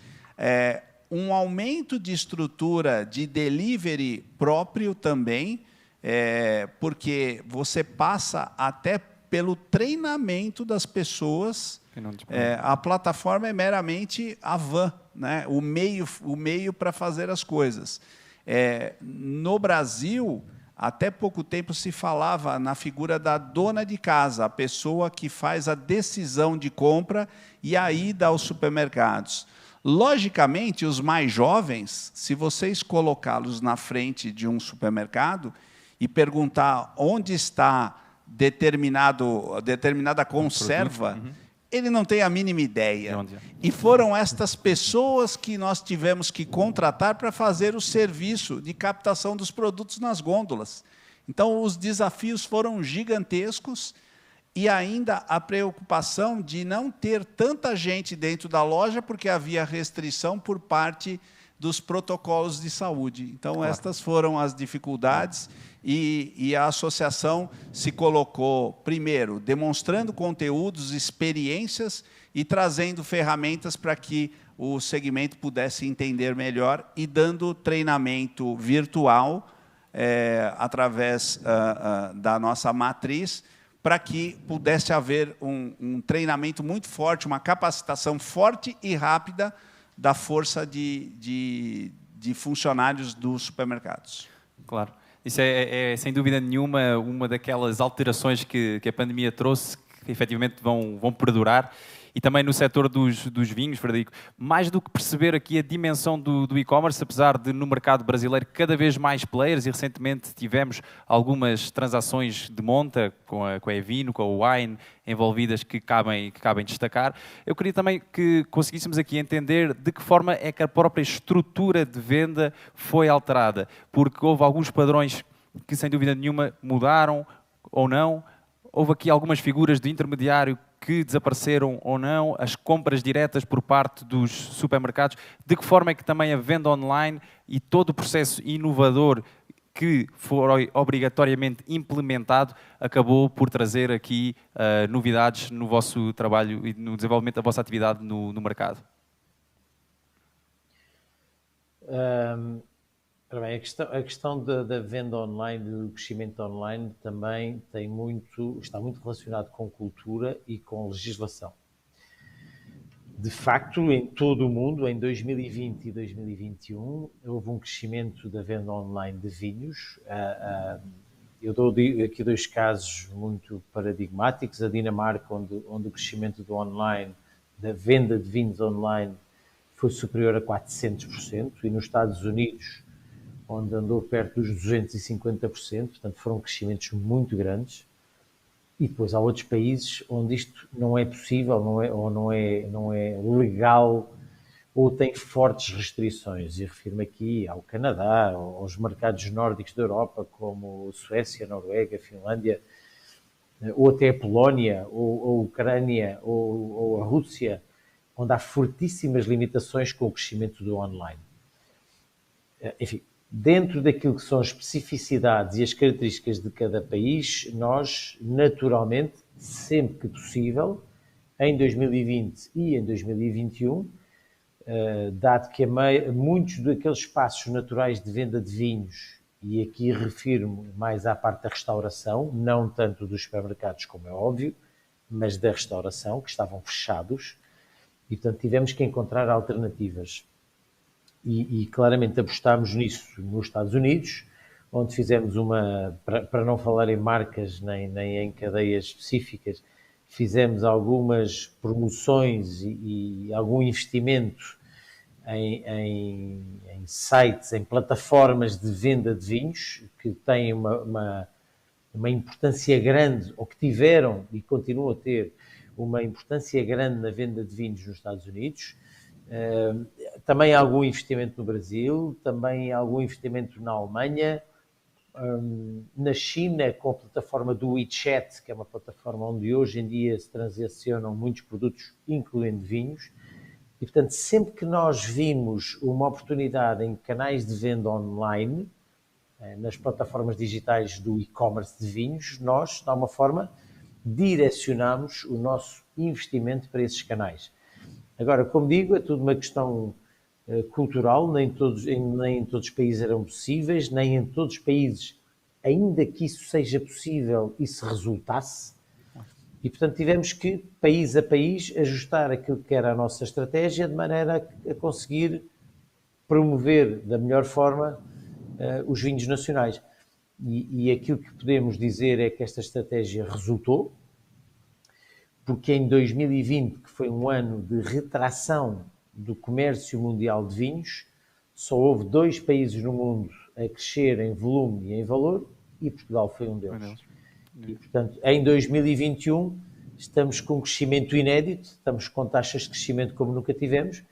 Speaker 4: um aumento de estrutura de delivery próprio também, porque você passa até pelo treinamento das pessoas. A plataforma é meramente a van, né? o meio para fazer as coisas. No Brasil, até pouco tempo se falava na figura da dona de casa, a pessoa que faz a decisão de compra e a ida aos supermercados. Logicamente, os mais jovens, se vocês colocá-los na frente de um supermercado e perguntar onde está determinada conserva, ele não tem a mínima ideia. E foram estas pessoas que nós tivemos que contratar para fazer o serviço de captação dos produtos nas gôndolas. Então, os desafios foram gigantescos e ainda a preocupação de não ter tanta gente dentro da loja, porque havia restrição por parte dos protocolos de saúde. Então, estas foram as dificuldades e a associação se colocou, primeiro, demonstrando conteúdos, experiências e trazendo ferramentas para que o segmento pudesse entender melhor e dando treinamento virtual através da nossa matriz, para que pudesse haver um treinamento muito forte, uma capacitação forte e rápida da força de funcionários dos supermercados.
Speaker 1: Claro. Isso é sem dúvida nenhuma, uma daquelas alterações que a pandemia trouxe, que efetivamente vão perdurar. E também no setor dos vinhos, Frederico, mais do que perceber aqui a dimensão do e-commerce, apesar de no mercado brasileiro cada vez mais players, e recentemente tivemos algumas transações de monta com a Evino, com a Wine, envolvidas que cabem destacar. Eu queria também que conseguíssemos aqui entender de que forma é que a própria estrutura de venda foi alterada, porque houve alguns padrões que, sem dúvida nenhuma, mudaram ou não. Houve aqui algumas figuras de intermediário que desapareceram ou não, as compras diretas por parte dos supermercados. De que forma é que também a venda online e todo o processo inovador que foi obrigatoriamente implementado acabou por trazer aqui novidades no vosso trabalho e no desenvolvimento da vossa atividade no mercado?
Speaker 5: Bem, a questão da venda online, do crescimento online, também está muito relacionado com cultura e com legislação. De facto, em todo o mundo, em 2020 e 2021, houve um crescimento da venda online de vinhos. Eu dou aqui dois casos muito paradigmáticos. A Dinamarca, onde o crescimento do online, da venda de vinhos online, foi superior a 400%, e nos Estados Unidos, onde andou perto dos 250%, portanto foram crescimentos muito grandes. E depois há outros países onde isto não é possível, não é legal, ou tem fortes restrições. E refiro-me aqui ao Canadá, aos mercados nórdicos da Europa, como Suécia, Noruega, Finlândia, ou até a Polónia, ou a Ucrânia, ou a Rússia, onde há fortíssimas limitações com o crescimento do online. Enfim, dentro daquilo que são as especificidades e as características de cada país, nós, naturalmente, sempre que possível, em 2020 e em 2021, dado que muitos daqueles espaços naturais de venda de vinhos, e aqui refiro-me mais à parte da restauração, não tanto dos supermercados, como é óbvio, mas da restauração, que estavam fechados, e, portanto, tivemos que encontrar alternativas. E claramente apostámos nisso nos Estados Unidos, onde fizemos para não falar em marcas nem em cadeias específicas, fizemos algumas promoções e algum investimento em sites, em plataformas de venda de vinhos, que têm uma importância grande, ou que tiveram e continuam a ter uma importância grande na venda de vinhos nos Estados Unidos. Também há algum investimento no Brasil, também há algum investimento na Alemanha, na China, com a plataforma do WeChat, que é uma plataforma onde hoje em dia se transacionam muitos produtos, incluindo vinhos. E, portanto, sempre que nós vimos uma oportunidade em canais de venda online, nas plataformas digitais do e-commerce de vinhos, nós, de alguma forma, direcionamos o nosso investimento para esses canais. Agora, como digo, é tudo uma questão cultural, nem todos os países eram possíveis, nem em todos os países, ainda que isso seja possível e se resultasse. E, portanto, tivemos que, país a país, ajustar aquilo que era a nossa estratégia de maneira a conseguir promover da melhor forma os vinhos nacionais. E aquilo que podemos dizer é que esta estratégia resultou, porque em 2020, que foi um ano de retração do comércio mundial de vinhos, só houve 2 países no mundo a crescer em volume e em valor, e Portugal foi um deles. E, portanto, em 2021 estamos com um crescimento inédito, estamos com taxas de crescimento como nunca tivemos,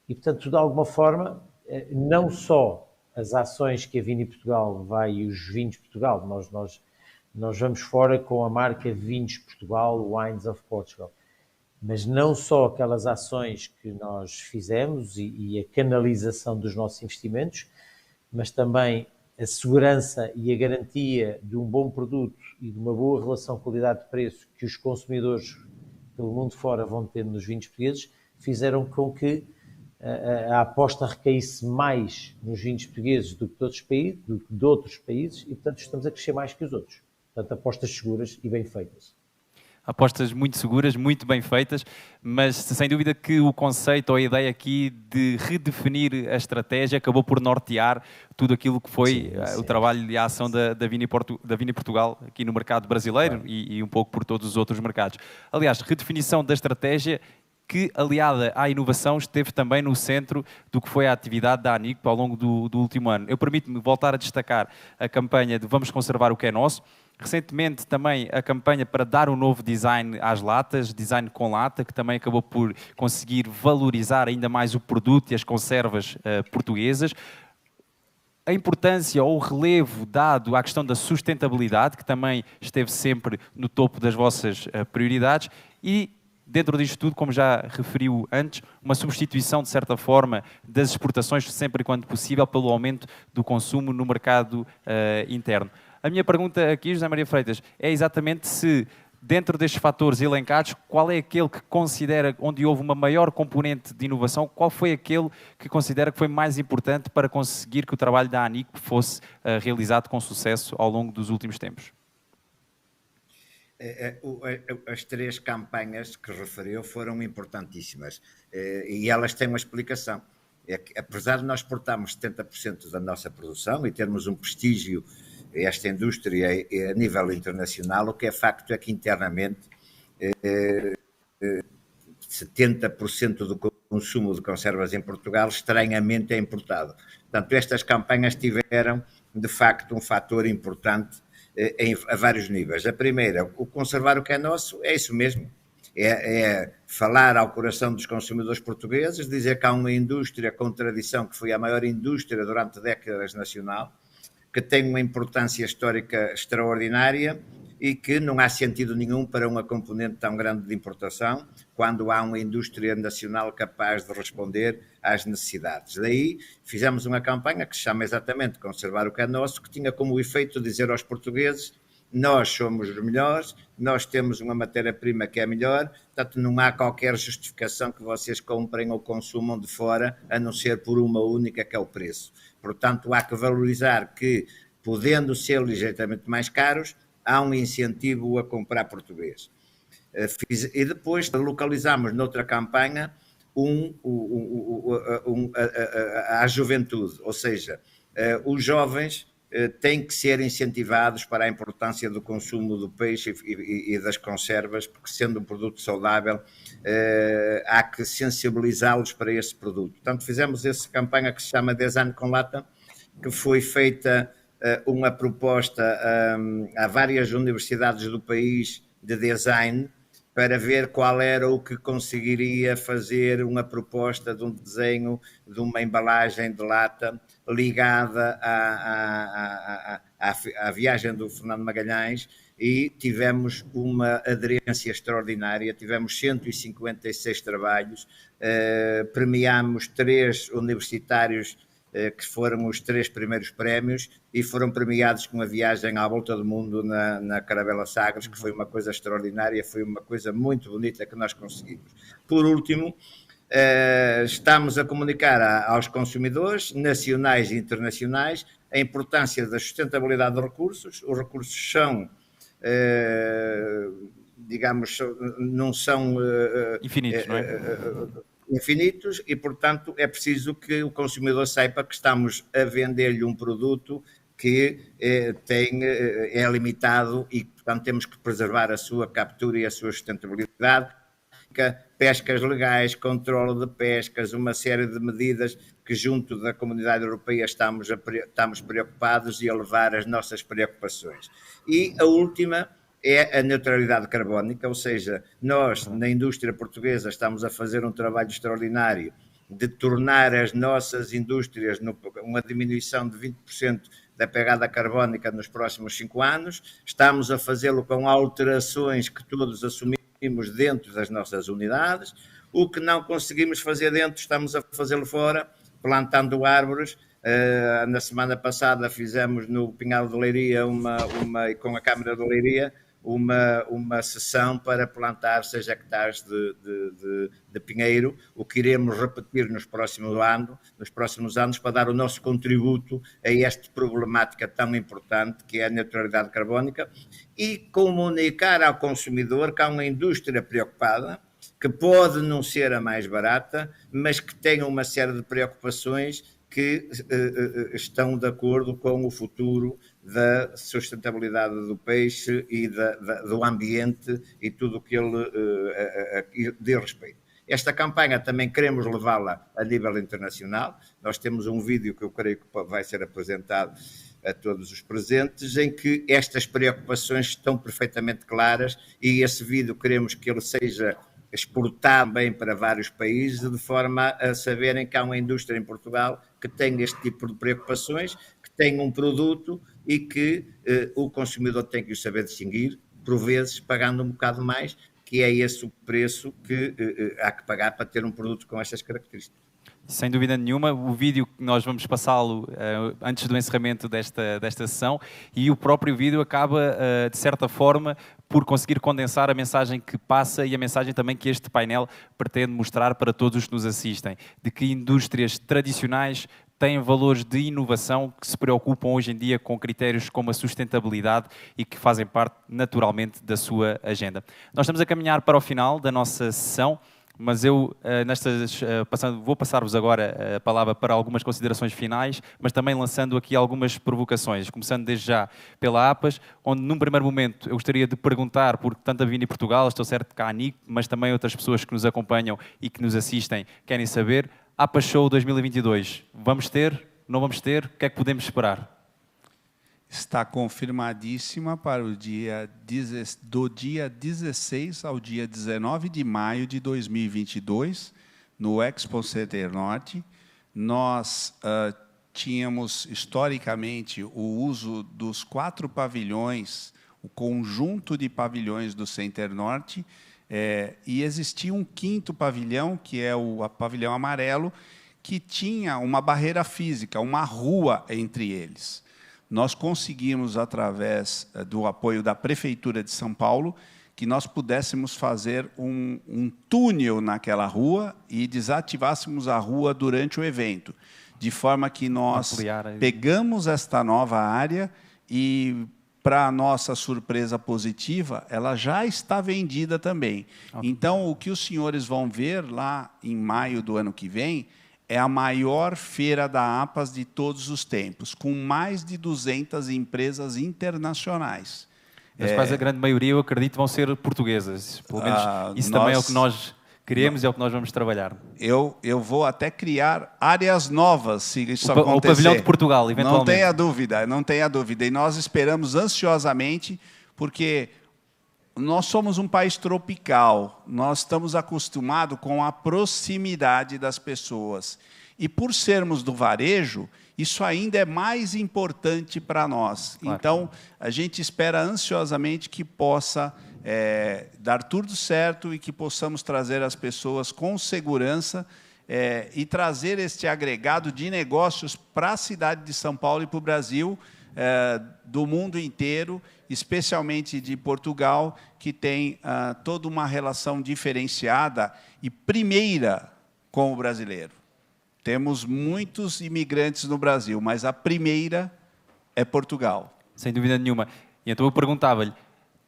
Speaker 5: e, portanto, de alguma forma, não só as ações que a Vini Portugal vai e os vinhos de Portugal, nós vamos fora com a marca Vinhos Portugal, Wines of Portugal, mas não só aquelas ações que nós fizemos e a canalização dos nossos investimentos, mas também a segurança e a garantia de um bom produto e de uma boa relação qualidade-preço que os consumidores pelo mundo fora vão ter nos vinhos portugueses, fizeram com que a aposta recaísse mais nos vinhos portugueses do que de outros países, e, portanto, estamos a crescer mais que os outros. Portanto, apostas seguras e bem feitas.
Speaker 1: Apostas muito seguras, muito bem feitas, mas sem dúvida que o conceito ou a ideia aqui de redefinir a estratégia acabou por nortear tudo aquilo que foi o trabalho e a ação da Vini Portugal aqui no mercado brasileiro e um pouco por todos os outros mercados. Aliás, redefinição da estratégia que, aliada à inovação, esteve também no centro do que foi a atividade da Anico ao longo do último ano. Eu permito-me voltar a destacar a campanha de Vamos Conservar o que é Nosso. Recentemente também a campanha para dar um novo design às latas, design com lata, que também acabou por conseguir valorizar ainda mais o produto e as conservas portuguesas. A importância ou o relevo dado à questão da sustentabilidade, que também esteve sempre no topo das vossas prioridades, e dentro disto tudo, como já referiu antes, uma substituição, de certa forma, das exportações, sempre e quando possível, pelo aumento do consumo no mercado interno. A minha pergunta aqui, José Maria Freitas, é exatamente se, dentro destes fatores elencados, qual é aquele que considera, onde houve uma maior componente de inovação, qual foi aquele que considera que foi mais importante para conseguir que o trabalho da Anico fosse realizado com sucesso ao longo dos últimos tempos?
Speaker 6: As 3 campanhas que referiu foram importantíssimas e elas têm uma explicação. É que, apesar de nós exportarmos 70% da nossa produção e termos um prestígio esta indústria a nível internacional, o que é facto é que internamente 70% do consumo de conservas em Portugal estranhamente é importado. Portanto, estas campanhas tiveram de facto um fator importante a vários níveis. A primeira, o conservar o que é nosso, é isso mesmo. É falar ao coração dos consumidores portugueses, dizer que há uma indústria com tradição, que foi a maior indústria durante décadas nacional, que tem uma importância histórica extraordinária e que não há sentido nenhum para uma componente tão grande de importação quando há uma indústria nacional capaz de responder às necessidades. Daí fizemos uma campanha que se chama exatamente Conservar o que é Nosso, que tinha como efeito dizer aos portugueses: nós somos os melhores, nós temos uma matéria-prima que é melhor, portanto não há qualquer justificação que vocês comprem ou consumam de fora, a não ser por uma única, que é o preço. Portanto, há que valorizar que, podendo ser ligeiramente mais caros, há um incentivo a comprar português. E depois localizamos noutra campanha a juventude, ou seja, os jovens têm que ser incentivados para a importância do consumo do peixe e das conservas, porque, sendo um produto saudável, há que sensibilizá-los para esse produto. Portanto, fizemos essa campanha que se chama Design com Lata, que foi feita uma proposta a várias universidades do país de design, para ver qual era o que conseguiria fazer uma proposta de um desenho de uma embalagem de lata ligada à viagem do Fernando Magalhães, e tivemos uma aderência extraordinária, tivemos 156 trabalhos, premiámos 3 universitários que foram os 3 primeiros prémios e foram premiados com a viagem à volta do mundo na Caravela Sagres, que foi uma coisa extraordinária, foi uma coisa muito bonita que nós conseguimos. Por último, estamos a comunicar aos consumidores nacionais e internacionais a importância da sustentabilidade dos recursos. Os recursos são, digamos, não são
Speaker 1: infinitos, não é?
Speaker 6: Infinitos, e, portanto, é preciso que o consumidor saiba que estamos a vender-lhe um produto que é limitado e, portanto, temos que preservar a sua captura e a sua sustentabilidade. Pescas legais, controle de pescas, uma série de medidas que, junto da Comunidade Europeia, estamos preocupados e a levar as nossas preocupações. E a última é a neutralidade carbónica, ou seja, nós, na indústria portuguesa, estamos a fazer um trabalho extraordinário de tornar as nossas indústrias uma diminuição de 20% da pegada carbónica nos próximos 5 anos. Estamos a fazê-lo com alterações que todos assumimos dentro das nossas unidades. O que não conseguimos fazer dentro, estamos a fazê-lo fora, plantando árvores. Na semana passada fizemos no Pinhal de Leiria, com a Câmara de Leiria, uma sessão para plantar 6 hectares de pinheiro, o que iremos repetir nos próximos anos para dar o nosso contributo a esta problemática tão importante que é a neutralidade carbónica, e comunicar ao consumidor que há uma indústria preocupada, que pode não ser a mais barata, mas que tem uma série de preocupações que estão de acordo com o futuro da sustentabilidade do peixe e do ambiente e tudo o que ele diz respeito. Esta campanha também queremos levá-la a nível internacional. Nós temos um vídeo que eu creio que vai ser apresentado a todos os presentes, em que estas preocupações estão perfeitamente claras, e esse vídeo queremos que ele seja exportado bem para vários países, de forma a saberem que há uma indústria em Portugal que tem este tipo de preocupações, que tem um produto e que o consumidor tem que o saber distinguir, por vezes pagando um bocado mais, que é esse o preço que há que pagar para ter um produto com estas características.
Speaker 1: Sem dúvida nenhuma, o vídeo que nós vamos passá-lo antes do encerramento desta sessão, e o próprio vídeo acaba, de certa forma, por conseguir condensar a mensagem que passa e a mensagem também que este painel pretende mostrar para todos os que nos assistem, de que indústrias tradicionais têm valores de inovação, que se preocupam hoje em dia com critérios como a sustentabilidade e que fazem parte naturalmente da sua agenda. Nós estamos a caminhar para o final da nossa sessão, mas eu vou passar-vos agora a palavra para algumas considerações finais, mas também lançando aqui algumas provocações, começando desde já pela APAS, onde num primeiro momento eu gostaria de perguntar, porque tanto a Vini Portugal, estou certo que há a NIC, mas também outras pessoas que nos acompanham e que nos assistem querem saber, APAS Show 2022, vamos ter? Não vamos ter? O que é que podemos esperar?
Speaker 4: Está confirmadíssima para do dia 16 ao dia 19 de maio de 2022, no Expo Center Norte. Nós tínhamos, historicamente, o uso dos 4 pavilhões, o conjunto de pavilhões do Center Norte, e existia um 5º pavilhão, que é o pavilhão amarelo, que tinha uma barreira física, uma rua entre eles. Nós conseguimos, através do apoio da Prefeitura de São Paulo, que nós pudéssemos fazer um túnel naquela rua e desativássemos a rua durante o evento, de forma que nós pegamos esta nova área e, para a nossa surpresa positiva, ela já está vendida também. Então, o que os senhores vão ver lá em maio do ano que vem é a maior feira da APAS de todos os tempos, com mais de 200 empresas internacionais.
Speaker 1: Das quais a grande maioria, eu acredito, vão ser portuguesas. Pelo menos isso também é o que nós queremos e é o que nós vamos trabalhar.
Speaker 4: Eu vou até criar áreas novas, se isso acontecer.
Speaker 1: O pavilhão de Portugal, eventualmente.
Speaker 4: Não tenha dúvida, não tenha dúvida. E nós esperamos ansiosamente, porque nós somos um país tropical, nós estamos acostumados com a proximidade das pessoas. E, por sermos do varejo, isso ainda é mais importante para nós. Claro. Então, a gente espera ansiosamente que possa dar tudo certo e que possamos trazer as pessoas com segurança e trazer este agregado de negócios para a cidade de São Paulo e para o Brasil, do mundo inteiro, especialmente de Portugal, que tem toda uma relação diferenciada e primeira com o brasileiro. Temos muitos imigrantes no Brasil, mas a primeira é Portugal.
Speaker 1: Sem dúvida nenhuma. E então eu perguntava-lhe,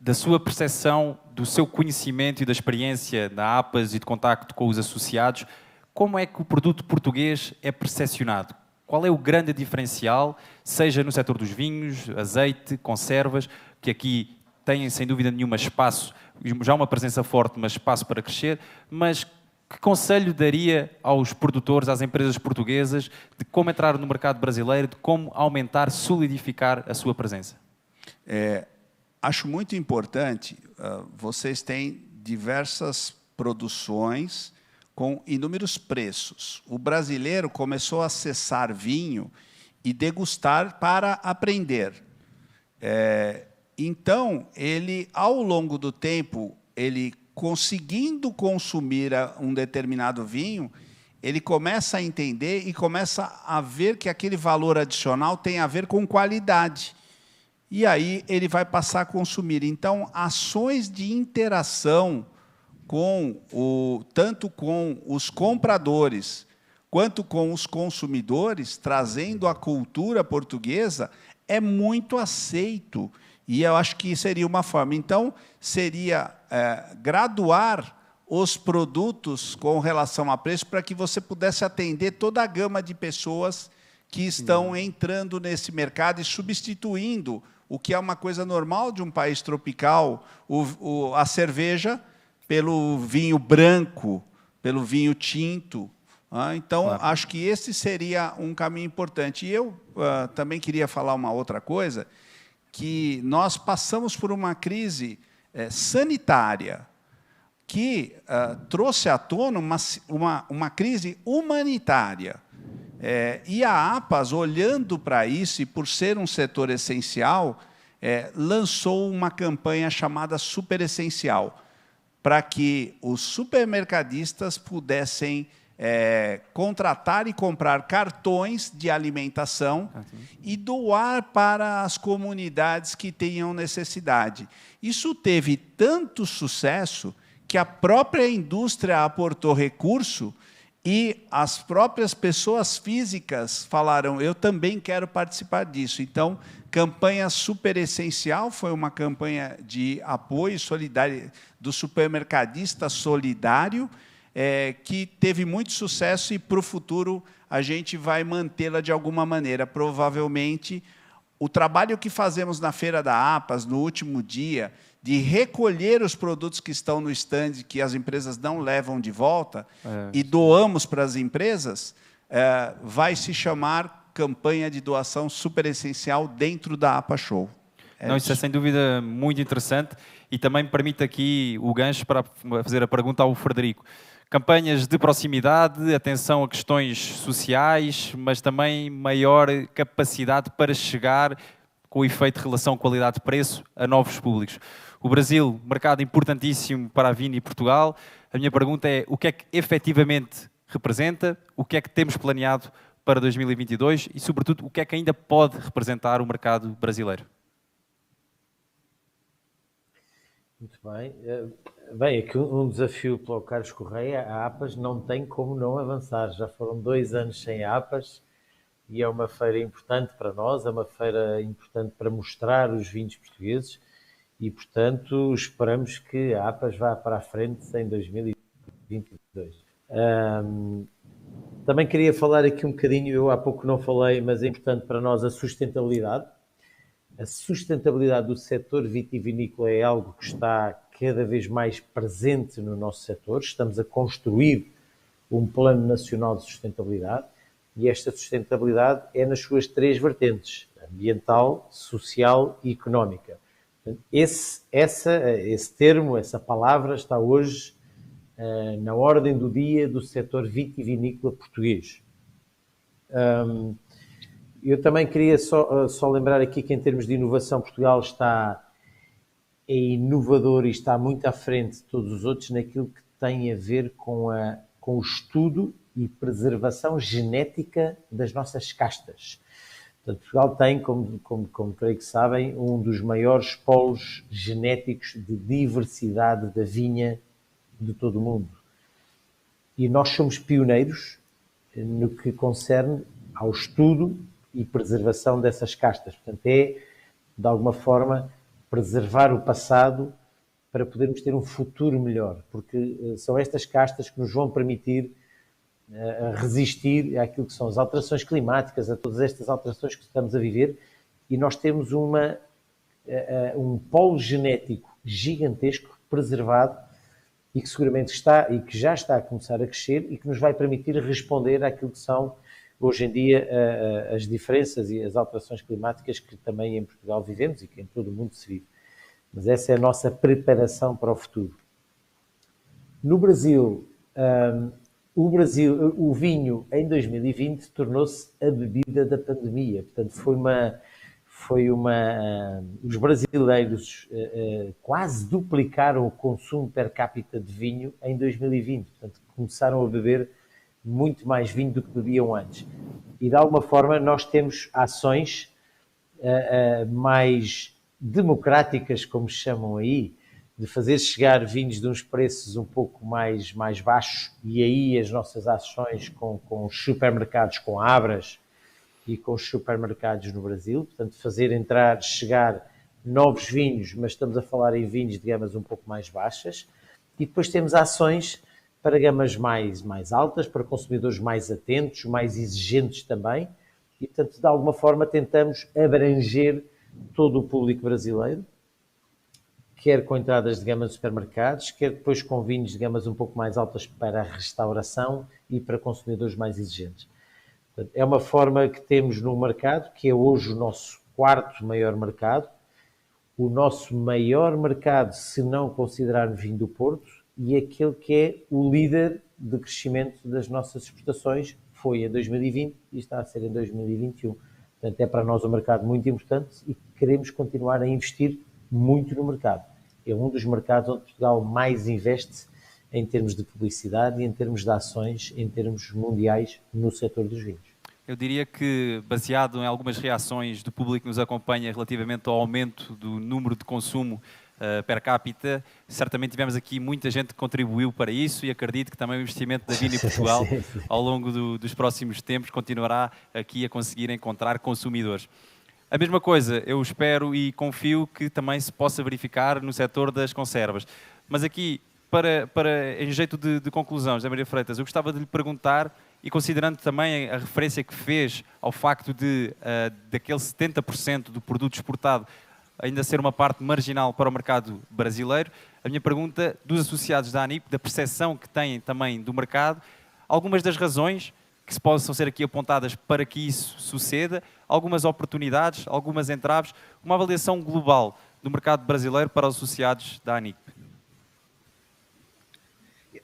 Speaker 1: da sua percepção, do seu conhecimento e da experiência na APAS e de contacto com os associados, como é que o produto português é percepcionado? Qual é o grande diferencial, seja no setor dos vinhos, azeite, conservas, que aqui têm, sem dúvida nenhuma, espaço, já uma presença forte, mas espaço para crescer, mas que conselho daria aos produtores, às empresas portuguesas, de como entrar no mercado brasileiro, de como aumentar, solidificar a sua presença?
Speaker 4: Acho muito importante, vocês têm diversas produções com inúmeros preços. O brasileiro começou a acessar vinho e degustar para aprender. Então, ele, ao longo do tempo, ele conseguindo consumir um determinado vinho, ele começa a entender e começa a ver que aquele valor adicional tem a ver com qualidade. E aí ele vai passar a consumir. Então, ações de interação tanto com os compradores quanto com os consumidores, trazendo a cultura portuguesa, é muito aceito. E eu acho que seria uma forma. Então, seria graduar os produtos com relação a preço para que você pudesse atender toda a gama de pessoas que estão entrando nesse mercado e substituindo o que é uma coisa normal de um país tropical, a cerveja, pelo vinho branco, pelo vinho tinto. Então, claro, acho que esse seria um caminho importante. E eu também queria falar uma outra coisa, que nós passamos por uma crise sanitária que trouxe à tona uma crise humanitária. E a APAS, olhando para isso, e por ser um setor essencial, lançou uma campanha chamada Super Essencial, para que os supermercadistas pudessem contratar e comprar cartões de alimentação e doar para as comunidades que tenham necessidade. Isso teve tanto sucesso que a própria indústria aportou recurso e as próprias pessoas físicas falaram, eu também quero participar disso. Então, campanha Super Essencial foi uma campanha de apoio solidário do supermercadista solidário, que teve muito sucesso e, para o futuro, a gente vai mantê-la de alguma maneira. Provavelmente, o trabalho que fazemos na Feira da APAS, no último dia, de recolher os produtos que estão no stand, que as empresas não levam de volta, e doamos para as empresas, vai se chamar campanha de doação Super Essencial dentro da APA Show.
Speaker 1: Isso é sem dúvida muito interessante e também me permite aqui o gancho para fazer a pergunta ao Frederico. Campanhas de proximidade, atenção a questões sociais, mas também maior capacidade para chegar com o efeito de relação qualidade-preço a novos públicos. O Brasil, mercado importantíssimo para a Vini e Portugal. A minha pergunta é o que é que efetivamente representa, o que é que temos planeado para 2022 e, sobretudo, o que é que ainda pode representar o mercado brasileiro?
Speaker 5: Muito bem. Bem, aqui um desafio para o Carlos Correia, a APAS não tem como não avançar. Já foram 2 anos sem APAS e é uma feira importante para nós, é uma feira importante para mostrar os vinhos portugueses e, portanto, esperamos que a APAS vá para a frente em 2022. Também queria falar aqui um bocadinho, eu há pouco não falei, mas é importante para nós a sustentabilidade. A sustentabilidade do setor vitivinícola é algo que está cada vez mais presente no nosso setor. Estamos a construir um Plano Nacional de Sustentabilidade e esta sustentabilidade é nas suas 3 vertentes, ambiental, social e económica. Esse termo, essa palavra está hoje na ordem do dia do setor vitivinícola português. Eu também queria só lembrar aqui que em termos de inovação Portugal é inovador e está muito à frente de todos os outros naquilo que tem a ver com o estudo e preservação genética das nossas castas. Portanto, Portugal tem, como creio que sabem, um dos maiores polos genéticos de diversidade da vinha de todo o mundo. E nós somos pioneiros no que concerne ao estudo e preservação dessas castas. Portanto, de alguma forma, preservar o passado para podermos ter um futuro melhor, porque são estas castas que nos vão permitir resistir àquilo que são as alterações climáticas, a todas estas alterações que estamos a viver, e nós temos um polo genético gigantesco, preservado, e que seguramente já está a começar a crescer e que nos vai permitir responder àquilo que são, hoje em dia, as diferenças e as alterações climáticas que também em Portugal vivemos e que em todo o mundo se vive. Mas essa é a nossa preparação para o futuro. No Brasil, o vinho em 2020 tornou-se a bebida da pandemia. Portanto, os brasileiros quase duplicaram o consumo per capita de vinho em 2020. Portanto, começaram a beber muito mais vinho do que bebiam antes. E, de alguma forma, nós temos ações mais democráticas, como chamam aí, de fazer chegar vinhos de uns preços um pouco mais baixos, e aí as nossas ações com os supermercados, com Abras e com os supermercados no Brasil, portanto, chegar novos vinhos, mas estamos a falar em vinhos de gamas um pouco mais baixas, e depois temos ações para gamas mais altas, para consumidores mais atentos, mais exigentes também, e, portanto, de alguma forma tentamos abranger todo o público brasileiro, quer com entradas de gama de supermercados, quer depois com vinhos de gamas um pouco mais altas para a restauração e para consumidores mais exigentes. Portanto, é uma forma que temos no mercado, que é hoje o nosso quarto maior mercado, o nosso maior mercado, se não considerar vinho do Porto, e aquele que é o líder de crescimento das nossas exportações, foi em 2020 e está a ser em 2021. Portanto, é para nós um mercado muito importante e queremos continuar a investir muito no mercado. É um dos mercados onde Portugal mais investe em termos de publicidade e em termos de ações, em termos mundiais, no setor dos vinhos.
Speaker 1: Eu diria que, baseado em algumas reações do público que nos acompanha relativamente ao aumento do número de consumo per capita, certamente tivemos aqui muita gente que contribuiu para isso, e acredito que também o investimento da Vini Portugal ao longo dos próximos tempos continuará aqui a conseguir encontrar consumidores. A mesma coisa, eu espero e confio que também se possa verificar no setor das conservas. Mas aqui, em jeito de conclusão, José Maria Freitas, eu gostava de lhe perguntar, e considerando também a referência que fez ao facto daquele 70% do produto exportado ainda ser uma parte marginal para o mercado brasileiro, a minha pergunta dos associados da ANIP, da percepção que têm também do mercado, algumas das razões que se possam ser aqui apontadas para que isso suceda, algumas oportunidades, algumas entraves, uma avaliação global do mercado brasileiro para os associados da ANIP.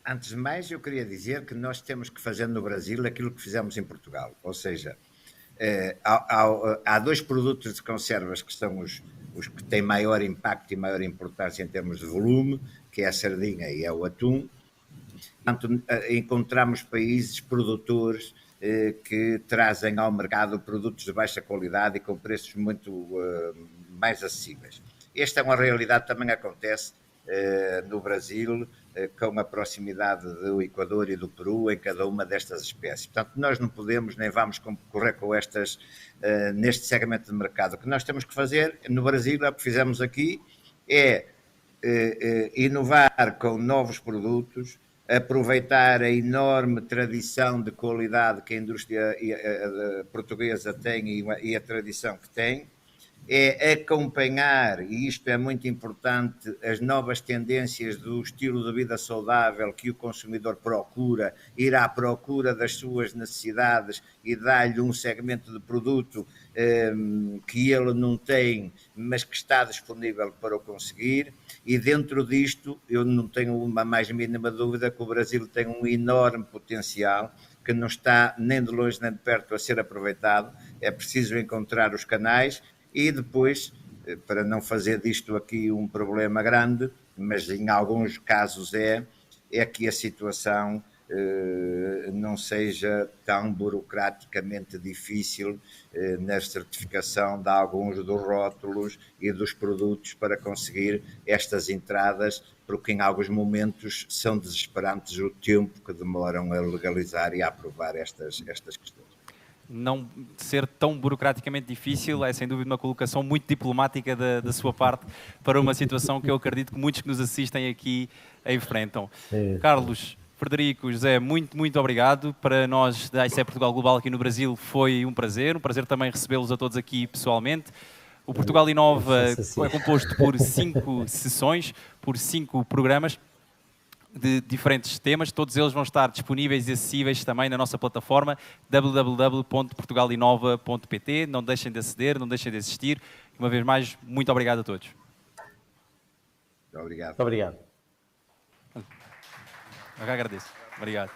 Speaker 6: Antes de mais, eu queria dizer que nós temos que fazer no Brasil aquilo que fizemos em Portugal, ou seja, há dois produtos de conservas que são os que têm maior impacto e maior importância em termos de volume, que é a sardinha e é o atum. Portanto, encontramos países produtores que trazem ao mercado produtos de baixa qualidade e com preços muito mais acessíveis. Esta é uma realidade que também acontece no Brasil, com a proximidade do Equador e do Peru em cada uma destas espécies. Portanto, nós não podemos nem vamos concorrer com estas neste segmento de mercado. O que nós temos que fazer no Brasil, é o que fizemos aqui, é inovar com novos produtos, aproveitar a enorme tradição de qualidade que a indústria portuguesa tem e a tradição que tem, é acompanhar, e isto é muito importante, as novas tendências do estilo de vida saudável que o consumidor procura, ir à procura das suas necessidades e dar-lhe um segmento de produto que ele não tem, mas que está disponível para o conseguir. E dentro disto, eu não tenho uma mais mínima dúvida que o Brasil tem um enorme potencial que não está nem de longe nem de perto a ser aproveitado. É preciso encontrar os canais e depois, para não fazer disto aqui um problema grande, mas em alguns casos é que a situação não seja tão burocraticamente difícil na certificação de alguns dos rótulos e dos produtos para conseguir estas entradas, porque em alguns momentos são desesperantes o tempo que demoram a legalizar e a aprovar estas questões.
Speaker 1: Não ser tão burocraticamente difícil é sem dúvida uma colocação muito diplomática da sua parte para uma situação que eu acredito que muitos que nos assistem aqui enfrentam. Carlos, Frederico, José, muito obrigado. Para nós da ICE Portugal Global aqui no Brasil foi um prazer também recebê-los a todos aqui pessoalmente. O Portugal Inova é composto por 5 sessões, por 5 programas de diferentes temas. Todos eles vão estar disponíveis e acessíveis também na nossa plataforma www.portugalinova.pt. Não deixem de aceder, não deixem de assistir. Uma vez mais, muito obrigado a todos.
Speaker 6: Obrigado.
Speaker 5: Muito obrigado.
Speaker 1: Eu que agradeço. Obrigado.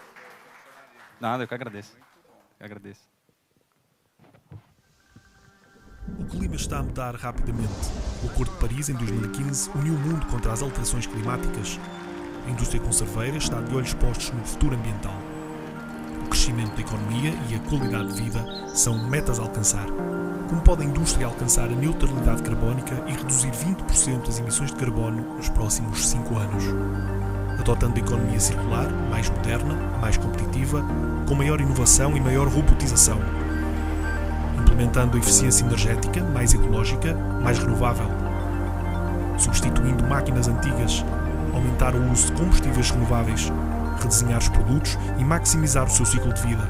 Speaker 1: Nada, eu que agradeço.
Speaker 7: O clima está a mudar rapidamente. O Acordo de Paris, em 2015, uniu o mundo contra as alterações climáticas. A indústria conserveira está de olhos postos no futuro ambiental. O crescimento da economia e a qualidade de vida são metas a alcançar. Como pode a indústria alcançar a neutralidade carbónica e reduzir 20% das emissões de carbono nos próximos 5 anos? Adotando a economia circular, mais moderna, mais competitiva, com maior inovação e maior robotização. Implementando a eficiência energética, mais ecológica, mais renovável. Substituindo máquinas antigas, aumentar o uso de combustíveis renováveis, redesenhar os produtos e maximizar o seu ciclo de vida.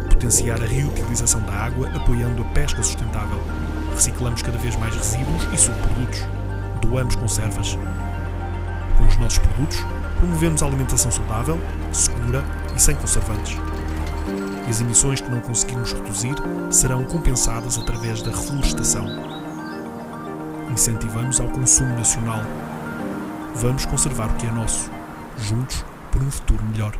Speaker 7: Potenciar a reutilização da água, apoiando a pesca sustentável. Reciclamos cada vez mais resíduos e subprodutos. Doamos conservas. Com os nossos produtos, promovemos a alimentação saudável, segura e sem conservantes. E as emissões que não conseguirmos reduzir serão compensadas através da reflorestação. Incentivamos ao consumo nacional. Vamos conservar o que é nosso, juntos por um futuro melhor.